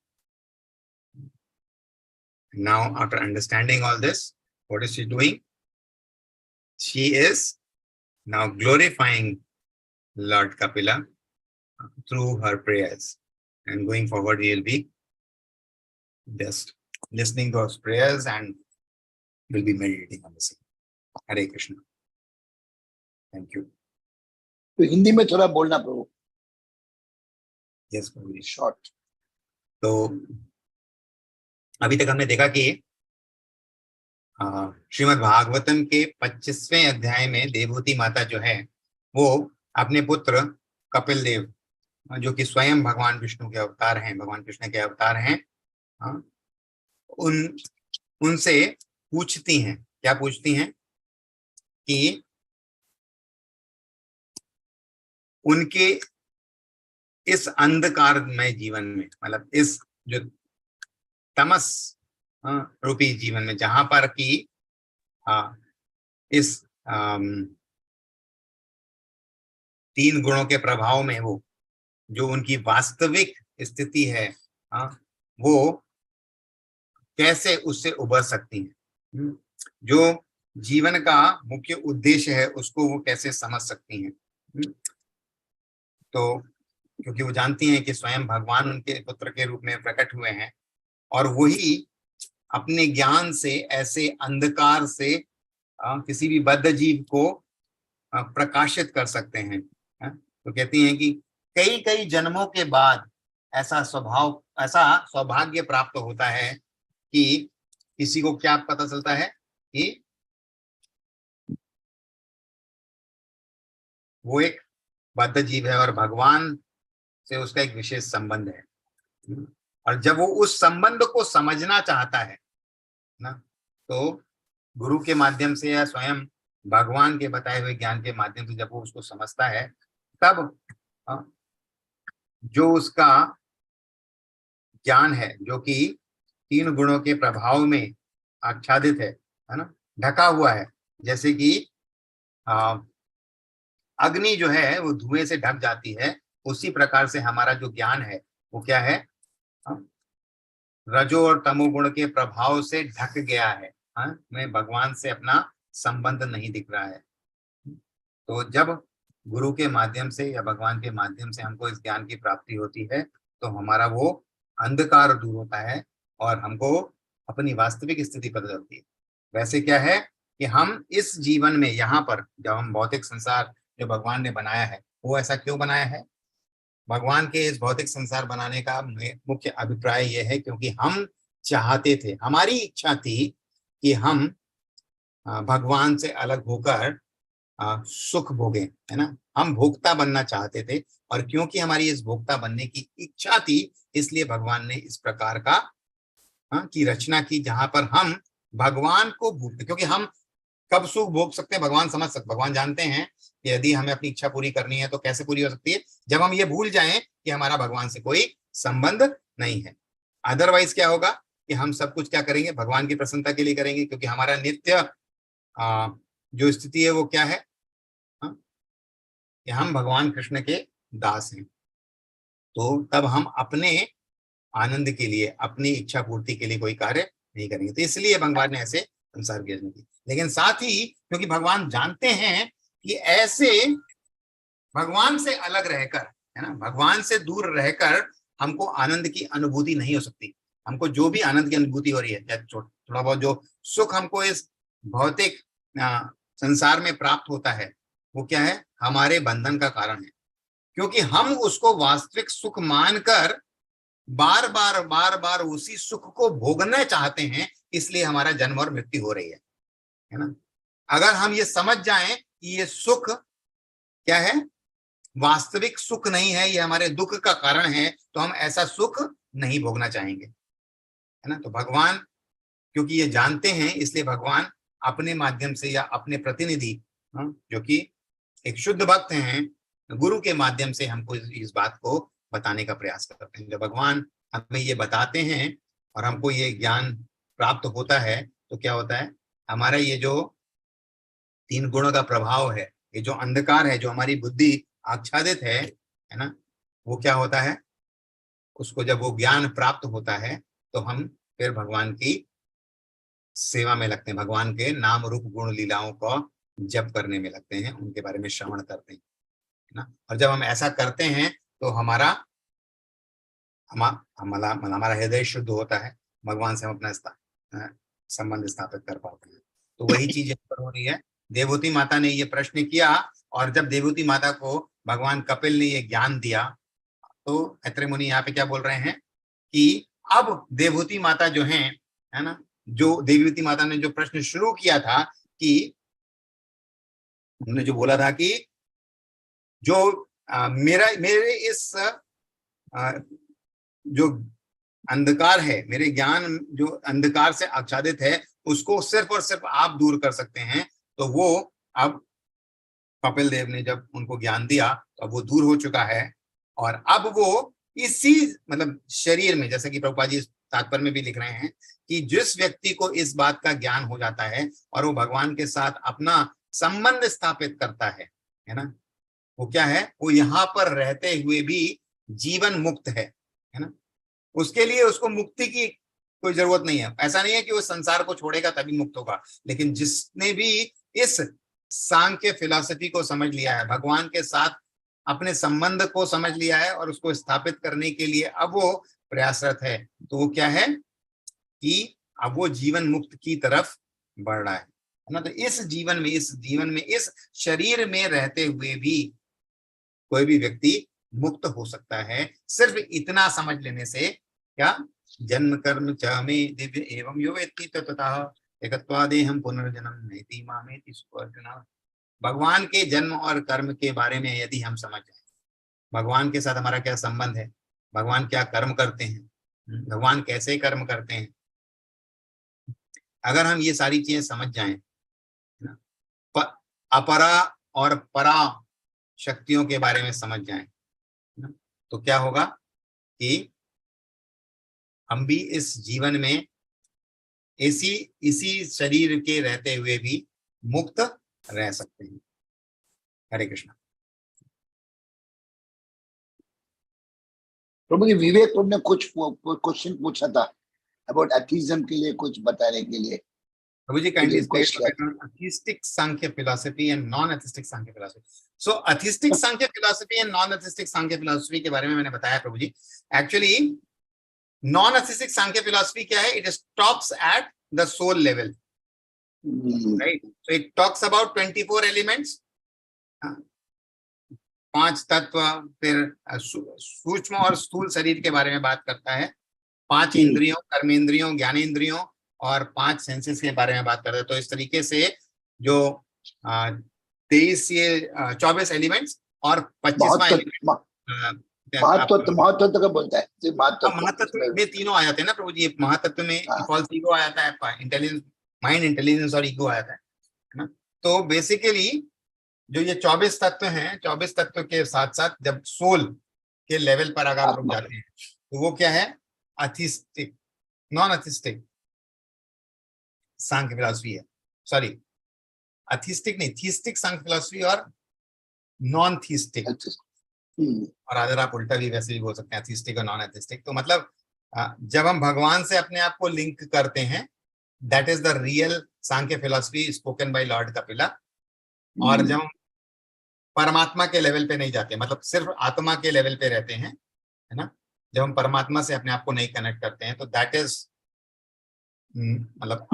Now, after understanding all this, what is she doing? She is now glorifying Lord Kapila through her prayers. And going forward, we will be just listening to those prayers and will be meditating on the same. Hare Krishna. Thank you.
तो हिंदी में थोड़ा बोलना प्रभु.
Yes, Prabhuji.
Short.
तो अभी तक हमने देखा कि श्रीमद् भागवतम के 25वें अध्याय में देवहूति माता जो है वो अपने पुत्र कपिल देव, जो कि स्वयं भगवान विष्णु के अवतार हैं, भगवान कृष्ण के अवतार हैं, उनसे पूछती हैं. क्या पूछती हैं? कि उनके इस अंधकारमय जीवन में, मतलब इस जो तमस रूपी जीवन में, जहां पर कि इस 3 गुणों के प्रभाव में वो जो उनकी वास्तविक स्थिति है, वो कैसे उससे उबर सकती हैं, जो जीवन का मुख्य उद्देश्य है उसको वो कैसे समझ सकती हैं. तो क्योंकि वो जानती हैं कि स्वयं भगवान उनके पुत्र के रूप में प्रकट हुए हैं और वही अपने ज्ञान से ऐसे अंधकार से किसी भी बद्ध जीव को प्रकाशित कर सकते हैं. तो कहती हैं कि कई कई जन्मों के बाद ऐसा सौभाग्य प्राप्त होता है कि किसी को क्या पता चलता है कि वो एक बद्ध जीव है और भगवान से उसका एक विशेष संबंध है. और जब वो उस संबंध को समझना चाहता है ना, तो गुरु के माध्यम से या स्वयं भगवान के बताए हुए ज्ञान के माध्यम से जब वो उसको समझता है, तब जो उसका ज्ञान है, जो कि 3 गुणों के प्रभाव में आच्छादित है ना, ढका हुआ है। जैसे कि अग्नि जो है वो धुएं से ढक जाती है, उसी प्रकार से हमारा जो ज्ञान है वो क्या है, रजो और तमोगुण के प्रभाव से ढक गया है। में भगवान से अपना संबंध नहीं दिख रहा है। तो जब गुरु के माध्यम से या भगवान के माध्यम से हमको इस ज्ञान की प्राप्ति होती है, तो हमारा वो अंधकार दूर होता है और हमको अपनी वास्तविक स्थिति पता चलती है। वैसे क्या है कि हम इस जीवन में यहाँ पर जब हम भौतिक संसार जो भगवान ने बनाया है, वो ऐसा क्यों बनाया है? भगवान के इस भौतिक संसार बनाने का मुख्य अभिप्राय यह है क्योंकि हम चाहते थे, हमारी इच्छा थी कि हम भगवान से अलग होकर सुख भोगें, है ना। हम भोक्ता बनना चाहते थे और क्योंकि हमारी इस भोक्ता बनने की इच्छा थी, इसलिए भगवान ने इस प्रकार का की रचना की जहां पर हम भगवान को भूलते, क्योंकि हम कब सुख भोग सकते हैं भगवान समझ सकते, भगवान जानते हैं कि यदि हमें अपनी इच्छा पूरी करनी है तो कैसे पूरी हो सकती है, जब हम ये भूल जाएं कि हमारा भगवान से कोई संबंध नहीं है। अदरवाइज क्या होगा कि हम सब कुछ क्या करेंगे, भगवान की प्रसन्नता के लिए करेंगे, क्योंकि हमारा नित्य जो स्थिति है वो क्या है, कि हम भगवान कृष्ण के दास हैं। तो तब हम अपने आनंद के लिए, अपनी इच्छा पूर्ति के लिए कोई कार्य नहीं करेंगे। तो इसलिए भगवान ने ऐसे संसार की रचना की। लेकिन साथ ही क्योंकि भगवान जानते हैं कि ऐसे भगवान से अलग रहकर, है ना, भगवान से दूर रहकर हमको आनंद की अनुभूति नहीं हो सकती। हमको जो भी आनंद की अनुभूति हो रही है, चाहे थोड़ा बहुत जो सुख हमको इस भौतिक संसार में प्राप्त होता है, वो क्या है, हमारे बंधन का कारण है। क्योंकि हम उसको वास्तविक सुख मानकर बार बार उसी सुख को भोगना चाहते हैं, इसलिए हमारा जन्म और मृत्यु हो रही है ना। अगर हम ये समझ जाएं कि ये सुख क्या है, वास्तविक सुख नहीं है, ये हमारे दुख का कारण है, तो हम ऐसा सुख नहीं भोगना चाहेंगे, है ना। तो भगवान क्योंकि ये जानते हैं, इसलिए भगवान अपने माध्यम से या अपने प्रतिनिधि जो कि एक शुद्ध भक्त हैं, गुरु के माध्यम से हमको इस बात को बताने का प्रयास करते हैं। जब भगवान हमें ये बताते हैं और हमको ये ज्ञान प्राप्त होता है, तो क्या होता है, हमारा ये जो 3 गुणों का प्रभाव है, ये जो अंधकार है, जो हमारी बुद्धि आच्छादित है ना, वो क्या होता है, उसको जब वो ज्ञान प्राप्त होता है तो हम फिर भगवान की सेवा में लगते हैं, भगवान के नाम रूप गुण लीलाओं को जप करने में लगते हैं, उनके बारे में श्रवण करते हैं ना। और जब हम ऐसा करते हैं तो हमारा हृदय शुद्ध होता है, भगवान से हम अपना संबंध स्थापित कर पाते हैं। तो वही चीज यहाँ पर हो रही है। देवहूति माता ने ये प्रश्न किया और जब देवहूति माता को भगवान कपिल ने ये ज्ञान दिया, तो ऐत्रेय मुनि यहाँ पे क्या बोल रहे हैं कि अब देवहूति माता जो है ना, जो देवहूति माता ने जो प्रश्न शुरू किया था कि उन्होंने जो बोला था कि जो मेरे इस जो अंधकार है, मेरे ज्ञान जो अंधकार से आच्छादित है, उसको सिर्फ और सिर्फ आप दूर कर सकते हैं। तो वो अब कपिल देव ने जब उनको ज्ञान दिया तो अब वो दूर हो चुका है और अब वो इसी मतलब शरीर में, जैसे कि प्रभुपाद जी तात्पर्य में भी लिख रहे हैं कि जिस व्यक्ति को इस बात का ज्ञान हो जाता है और वो भगवान के साथ अपना संबंध स्थापित करता है ना, वो क्या है, वो यहाँ पर रहते हुए भी जीवन मुक्त है ना। उसके लिए उसको मुक्ति की कोई जरूरत नहीं है। ऐसा नहीं है कि वो संसार को छोड़ेगा तभी मुक्त होगा, लेकिन जिसने भी इस सांख्य फिलॉसफी को समझ लिया है, भगवान के साथ अपने संबंध को समझ लिया है और उसको स्थापित करने के लिए अब वो प्रयासरत है, तो वो क्या है कि अब वो जीवन मुक्त की तरफ बढ़ रहा है ना। तो इस जीवन में इस शरीर में रहते हुए भी कोई भी व्यक्ति मुक्त हो सकता है, सिर्फ इतना समझ लेने से। क्या, जन्म कर्म च मे दिव्य एवं यो वेत्ति ततः एकत्वादेहं पुनर्जन्म नैति मामेति सुअर्जुन। भगवान के जन्म और कर्म के बारे में यदि हम समझ जाए, भगवान के साथ हमारा क्या संबंध है, भगवान क्या कर्म करते हैं, भगवान कैसे कर्म करते हैं, अगर हम ये सारी चीजें समझ जाएं, अपरा और परा शक्तियों के बारे में समझ जाएं, तो क्या होगा कि हम भी इस जीवन में इसी शरीर के रहते हुए भी मुक्त रह सकते हैं। हरे कृष्णा।
प्रभु जी विवेक ने कुछ क्वेश्चन पूछा था अबाउट एथिज्म के लिए, कुछ बताने के लिए।
प्रभु जी kindly state
Request किया।
atheistic Sankhya philosophy and non-atheistic Sankhya philosophy. So atheistic Sankhya philosophy and non-atheistic Sankhya philosophy के बारे में मैंने बताया प्रभु जी। Actually non-atheistic Sankhya philosophy क्या है? It stops at the soul level, right? So it talks about 24 elements, 5 तत्व, फिर सूक्ष्म और स्थूल शरीर के बारे में बात करता है, 5 इंद्रियों, कर्मेंद्रियों, ज्ञानेंद्रियों और 5 सेंसेस के बारे में बात करते हैं। तो इस तरीके से जो 23 ये 24 एलिमेंट्स और 25वां एलिमेंट
महातत्व का बोलता है।
महातत्व में तीनों आ जाते हैं ना प्रभु जी। महातत्व में फॉल्स ईगो आ जाता है, इंटेलिजेंस, माइंड इंटेलिजेंस और ईगो आ जाता है ना। तो बेसिकली जो ये 24 तत्व हैं, 24 तत्व के साथ साथ जब सोल के लेवल पर अगर रुक जाते हैं तो वो क्या है? अथिस्टिक, नॉन अथिस्टिक सांख्य फिलॉसफी है। सॉरी, अथिस्टिक नहीं, थीस्टिक सांख्य फिलॉसफी और नॉन थीस्टिक। और अगर आप उल्टा भी वैसे भी बोल सकते हैं, अथिस्टिक और नॉन अथिस्टिक। तो मतलब जब हम भगवान से अपने आप को लिंक करते हैं, that is the real Sankhya philosophy spoken by Lord Kapila. और जब हम परमात्मा के लेवल पे नहीं जाते, मतलब सिर्फ आत्मा के लेवल पे रहते हैं, है ना, जब हम परमात्मा से अपने आप को नहीं कनेक्ट करते हैं, तो दैट इज मतलब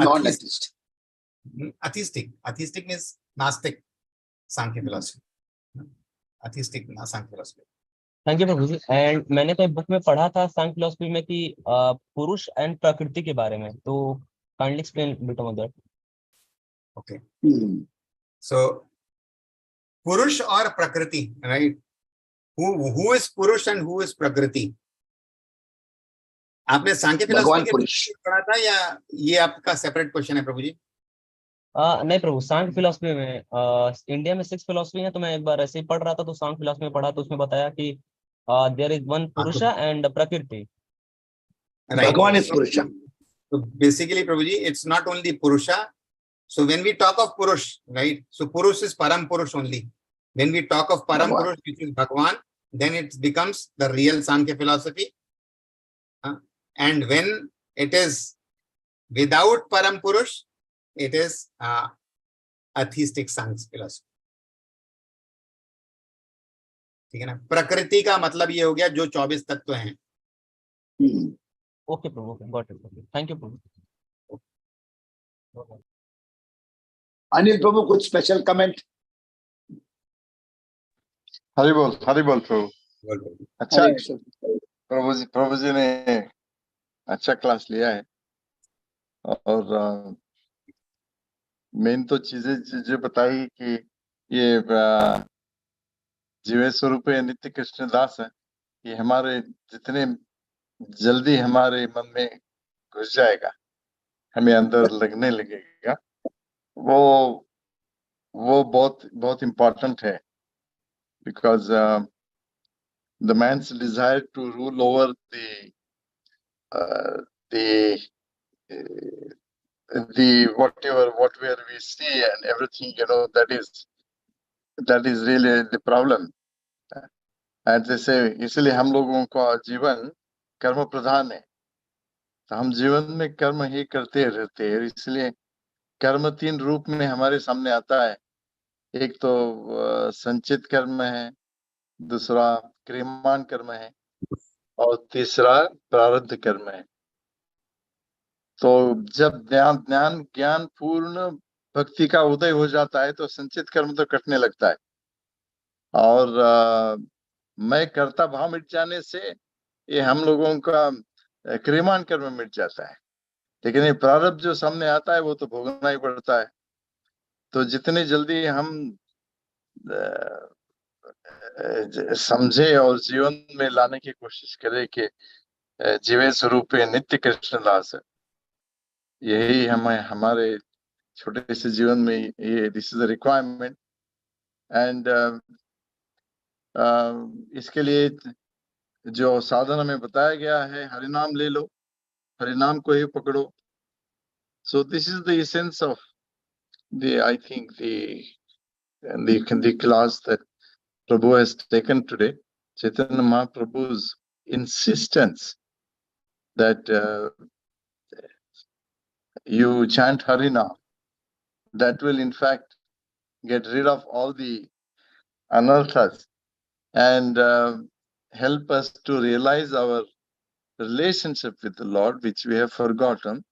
अथिस्टिक। अथिस्टिक मीन्स नास्तिक Sankhya philosophy, atheistic Sankhya philosophy.
Thank you Prabhu ji. And मैंने कोई बुक में पढ़ा था सांख्य फिलॉसफी में कि पुरुष एंड प्रकृति के बारे में, तो kindly explain bit on that.
Okay, so पुरुष और प्रकृति, राइट? हु इज पुरुष एंड हु इज प्रकृति? आपने सांख्य फिलॉसफी के पढ़ा था या ये आपका सेपरेट क्वेश्चन है प्रभु जी?
नहीं प्रभु, सांख्य फिलॉसफी में इंडिया में 6 फिलॉसफी है, तो मैं एक बार ऐसे ही पढ़ रहा था, तो सांख्य फिलॉसफी में पढ़ा, तो उसमें बताया कि देयर इज वन पुरुषा एंड प्रकृति।
भगवान इज पुरुषा।
So basically Prabhu ji, it's not only purusha. So when we talk of purush, right? So purush is param purush only. When we talk of param purush, which is Bhagwan, then it becomes the real Sankhya philosophy. And when it is without param purush, it is atheistic Sankhya philosophy. ठीक है ना? प्रकृति का मतलब ये हो गया जो 24 तत्व हैं।
Okay Prabhu, got it. Thank you Prabhu.
Anil Prabhu, कुछ स्पेशल कमेंट?
हरि बोल प्रभु। अच्छा, प्रभु जी ने अच्छा क्लास लिया है। और मेन तो चीजें बताई कि ये जीवे स्वरूप नित्य कृष्ण दास है, ये हमारे जितने जल्दी हमारे मन में घुस जाएगा, हमें अंदर लगने लगेगा, वो बहुत इम्पोर्टेंट है। Because the man's desire to rule over the whatever we see and everything, that is really the problem. And जैसे इसलिए हम लोगों का जीवन कर्म प्रधान है, तो हम जीवन में कर्म ही करते रहते हैं। इसलिए कर्म 3 रूप में हमारे सामने आता है। एक तो संचित कर्म है, दूसरा क्रियमान कर्म है, और तीसरा प्रारब्ध कर्म है। तो जब ज्ञान पूर्ण भक्ति का उदय हो जाता है, तो संचित कर्म तो कटने लगता है, और मैं कर्ता भाव मिट जाने से ये हम लोगों का क्रियमान कर्म मिट जाता है। लेकिन ये प्रारब्ध जो सामने आता है वो तो भोगना ही पड़ता है। तो जितने जल्दी हम समझे और जीवन में लाने की कोशिश करें कि जीवे स्वरूप नित्य कृष्ण दास है, यही हमारे छोटे से जीवन में ये this is the requirement. And इसके लिए जो साधना में बताया गया है, हरिनाम ले लो, हरिनाम को ही पकड़ो. So this is the essence of I think the class that Prabhu has taken today. Chaitanya Mahaprabhu's insistence that you chant Harinam, that will in fact get rid of all the anarthas and help us to realize our relationship with the Lord, which we have forgotten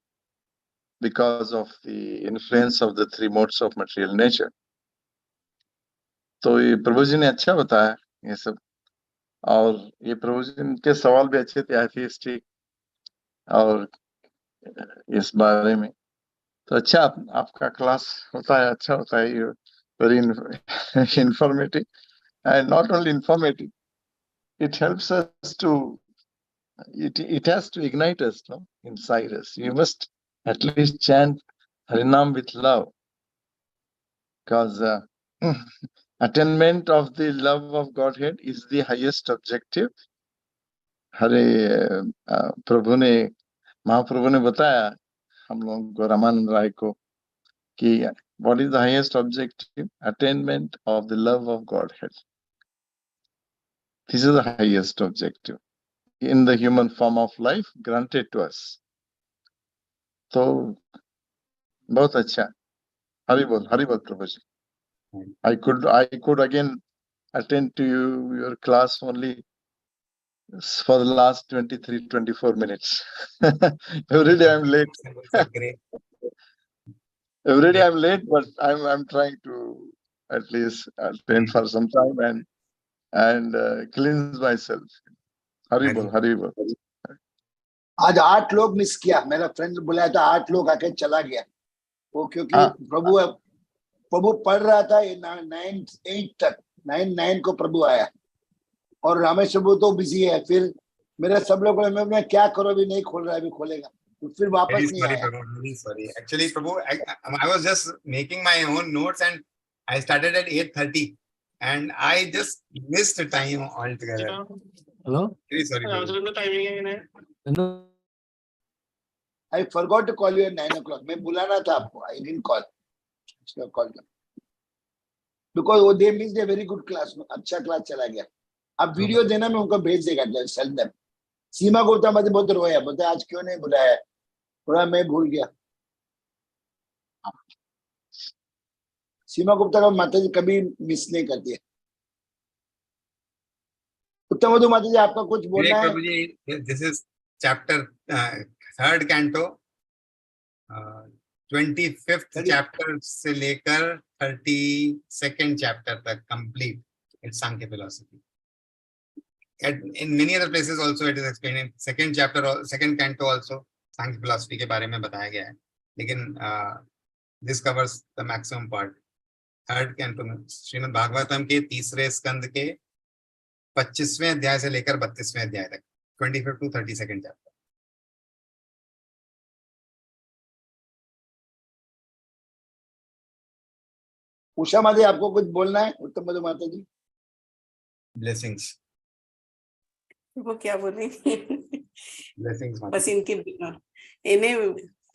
because of the influence of the three modes of material nature. तो ये प्रभु जी ने अच्छा बताया ये सब, और ये प्रभु जी के सवाल भी अच्छे थे एथिस्टिक और इस बारे में. तो अच्छा आपका क्लास होता है, अच्छा होता है, ये very informative, and not only informative, it helps us to, it has to ignite us, no, inside us. You must at least chant Harinam with love, because attainment of the love of Godhead is the highest objective. हरे प्रभु ने, महाप्रभु ने बताया हम लोगों को, रामानंद राय को, कि what is the highest objective? Attainment of the love of Godhead. This is the highest objective in the human form of life granted to us. तो बहुत अच्छा. हरि बोल प्रभु जी. I could again attend to your class only for the last 23-24 minutes. Every day I'm late. Every day I'm late, but I'm trying to at least attend for some time and cleanse myself. Hari bol.
आज 8 लोग miss किया. मेरा friend बुलाया था, 8 लोग आके चला गया वो, क्योंकि प्रभु पढ़ रहा था 9-8 तक. 9 को प्रभु आया और रामेश प्रभु तो बिजी है. फिर मेरे सब लोग मैं क्या करो, अभी नहीं खोल रहा है, अभी खोलेगा. तो फिर वापस नहीं आया.
Sorry. Actually, Prabhu, I was just making my own notes and I started at 8:30 and I just missed the time altogether.
Hello?
Very sorry.
I forgot to call you at 9 o'clock. मैं बुलाना था आपको. I didn't call. इसका call कर. Because they missed a very good class. अच्छा class चला गया. अब वीडियो देना, मैं उनको भेज देगा. Send them. सीमा गुप्ता मुझे बहुत रोया, बोलते आज क्यों नहीं बुलाया, थोड़ा मैं भूल गया. सीमा गुप्ता का माता जी कभी मिस नहीं करती है. उत्तम मधु माता जी, आपका कुछ बोलना है?
प्रभु जी, this is chapter 3rd canto, 25th chapter से लेकर 32nd chapter तक complete. It's Sankhya philosophy. In many other places also it is explained. In 2nd chapter or 2nd canto also Sankhya philosophy के बारे में बताया गया है. लेकिन this covers the maximum part. 3rd canto में श्रीमद् भागवतम के 3रे स्कंद के 25वें अध्याय से लेकर 32वें अध्याय तक, 25th to 32nd chapter.
Usha माता जी, आपको कुछ बोलना है? उत्तम मधु माता जी.
Blessings.
वो क्या बोलेंगे?
Blessings.
बस इन्हें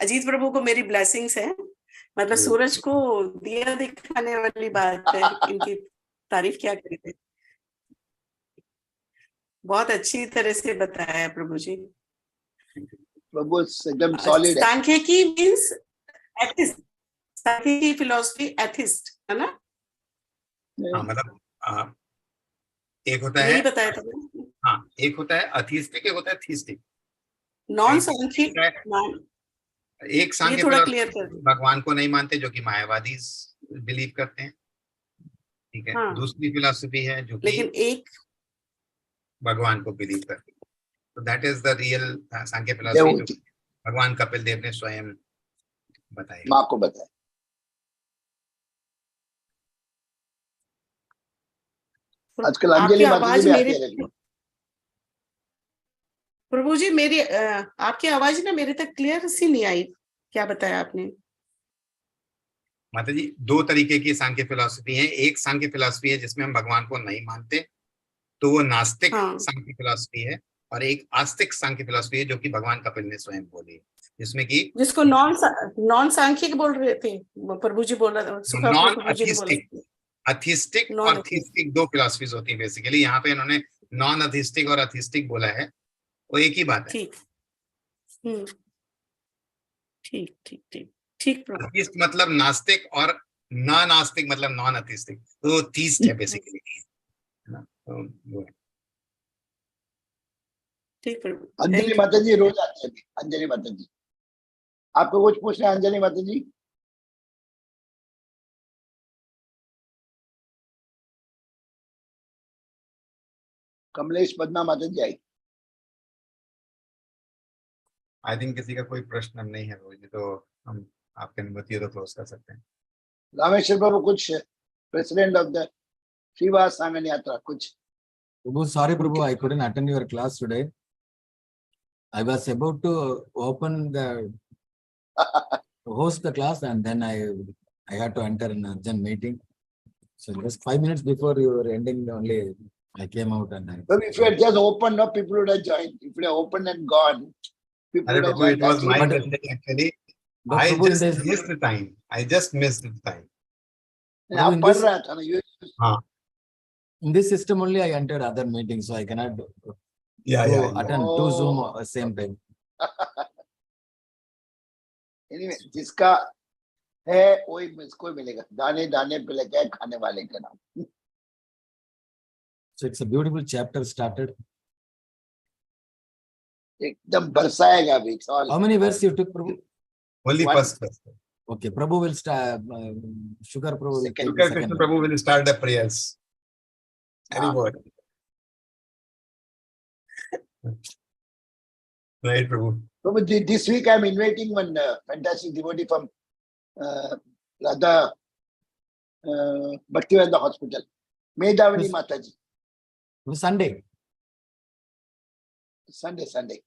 अजीत प्रभु को मेरी ब्लेसिंग्स है. मतलब सूरज को दिया दिखाने वाली बात है. इनकी तारीफ क्या करें. बहुत अच्छी तरह से बताया है प्रभु जी.
प्रभु एकदम सॉलिड है.
सांख्यिकी मींस एथिस्ट. सांख्यिकी फिलॉसफी एथिस्ट है ना?
हाँ, मतलब एक होता है,
बताया था.
हाँ, एक होता है अथीस्टिक, एक होता है थीस्टिक.
नॉन सांख्यिक.
एक सांख्य
थोड़ा क्लियर कर.
भगवान को नहीं मानते, जो कि मायावादी बिलीव करते हैं. ठीक है. हाँ. दूसरी फिलॉसफी है जो कि
लेकिन एक
भगवान को बिलीव करते हैं. तो that is the real Sankhya philosophy जो भगवान कपिल देव ने स्वयं बताई,
माँ को बताया. आजकल अंजलि माता जी भी आती है.
प्रभु जी, मेरी आपकी आवाज ना मेरे तक क्लियर सी नहीं आई. क्या बताया आपने?
माता जी, 2 तरीके की सांख्य फिलॉसफी है. एक सांख्य फिलॉसफी है जिसमें हम भगवान को नहीं मानते, तो वो नास्तिक
हाँ।
सांख्य फिलॉसफी है और एक आस्तिक सांख्य फिलॉसफी है जो कि भगवान कपिल ने स्वयं बोली है, जिसमें कि
जिसको नॉन सांख्यिक बोल रहे थे, प्रभु जी बोल रहे थे, सुखा
नॉन
प्रभु जी ने बोला।
अथिस्टिक
Non
और थीस्टिक दो फिलॉसफीज होती है बेसिकली। यहाँ पे इन्होंने नॉन अथिस्टिक और अथिस्टिक बोला है, वो एक ही बात है।
ठीक। ठीक ठीक ठीक ठीक प्रभु।
अथिस्ट मतलब नास्तिक और ना नास्तिक मतलब नॉन अथिस्टिक, तो थीस्ट है बेसिकली, है ना? तो वो है।
ठीक प्रभु।
Anjali
Thank you.
माता जी रोज आते हैं। अंजलि माता जी, आपको कुछ पूछना है? अंजलि माता जी, कमलेश पद्मा माता जी आई।
आई थिंक किसी का कोई प्रश्न नहीं है रोज, तो हम आपकी अनुमति हो तो क्लोज कर सकते हैं।
रामेश्वर बाबू, कुछ प्रेसिडेंट ऑफ द श्रीवास आंगन यात्रा कुछ?
Prabhu, sorry, Prabhu, I couldn't attend your class today. I was about to open the host the class, and then I had to enter an urgent meeting. So just 5 minutes before you were ending, only I came out and
But if you had just opened up, people would have joined. If you had opened and gone, people would have
Prabhu, it
joined.
was my
But-
mistake actually.
but
I
Prabhu, in
just
this,
missed the time. I just missed the time.
आप
in
पढ़
this-
रहा था ना, you
in this system only I entered other meetings, so I cannot
Yeah,
go
yeah, yeah.
attend two Zoom at the same time.
anyway, जिसका है वही इसको मिलेगा। दाने दाने पे लगा है खाने वाले का नाम।
So it's a beautiful chapter started.
एकदम बरसाएगा अभी। It's all
How many verses you took, Prabhu?
Only
One.
first.
Okay, Prabhu will start. Sugar Prabhu will
Second.
take the
Krishna
second one.
Prabhu will start the prayers. Very good. Right, Prabhu.
So this week I'm inviting one fantastic devotee from Radha Bhaktivedanta Hospital, Medhavani
Yes.
Mataji.
Sunday,
Sunday.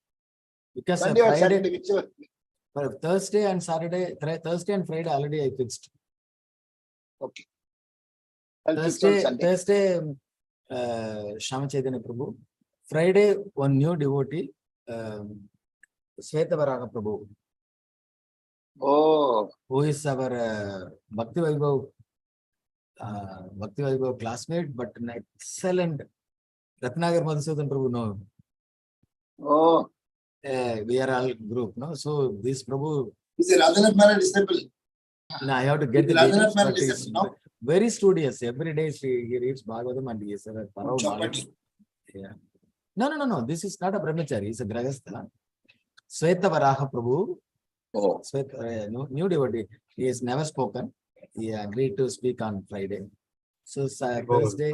because
Sunday or
Friday,
Saturday, whichever.
for Thursday and Saturday, Thursday and Friday already I fixed.
Okay. I'll fix on Sunday.
Thursday, Shama Chaitanya Prabhu. Friday, one new devotee, Sweta Varaha Prabhu,
Oh,
who is our Bhakti Vaibhav classmate, but an excellent Ratnagar Madhusudan Prabhu. No,
oh.
we are all group, no. So this Prabhu,
He's a Radhanath Maharaj disciple.
no, I have to get the
Radhanath
details,
Maharaj
but he's
disciple, no?
very studious. Every day he reads Bhagavatam and he is a thorough knowledge.
Chopati.
Yeah. No. This is not a brahmachari. He's a grahastha. Sweta Varaha Prabhu.
Oh.
New devotee. He has never spoken. He agreed to speak on Friday. So Thursday,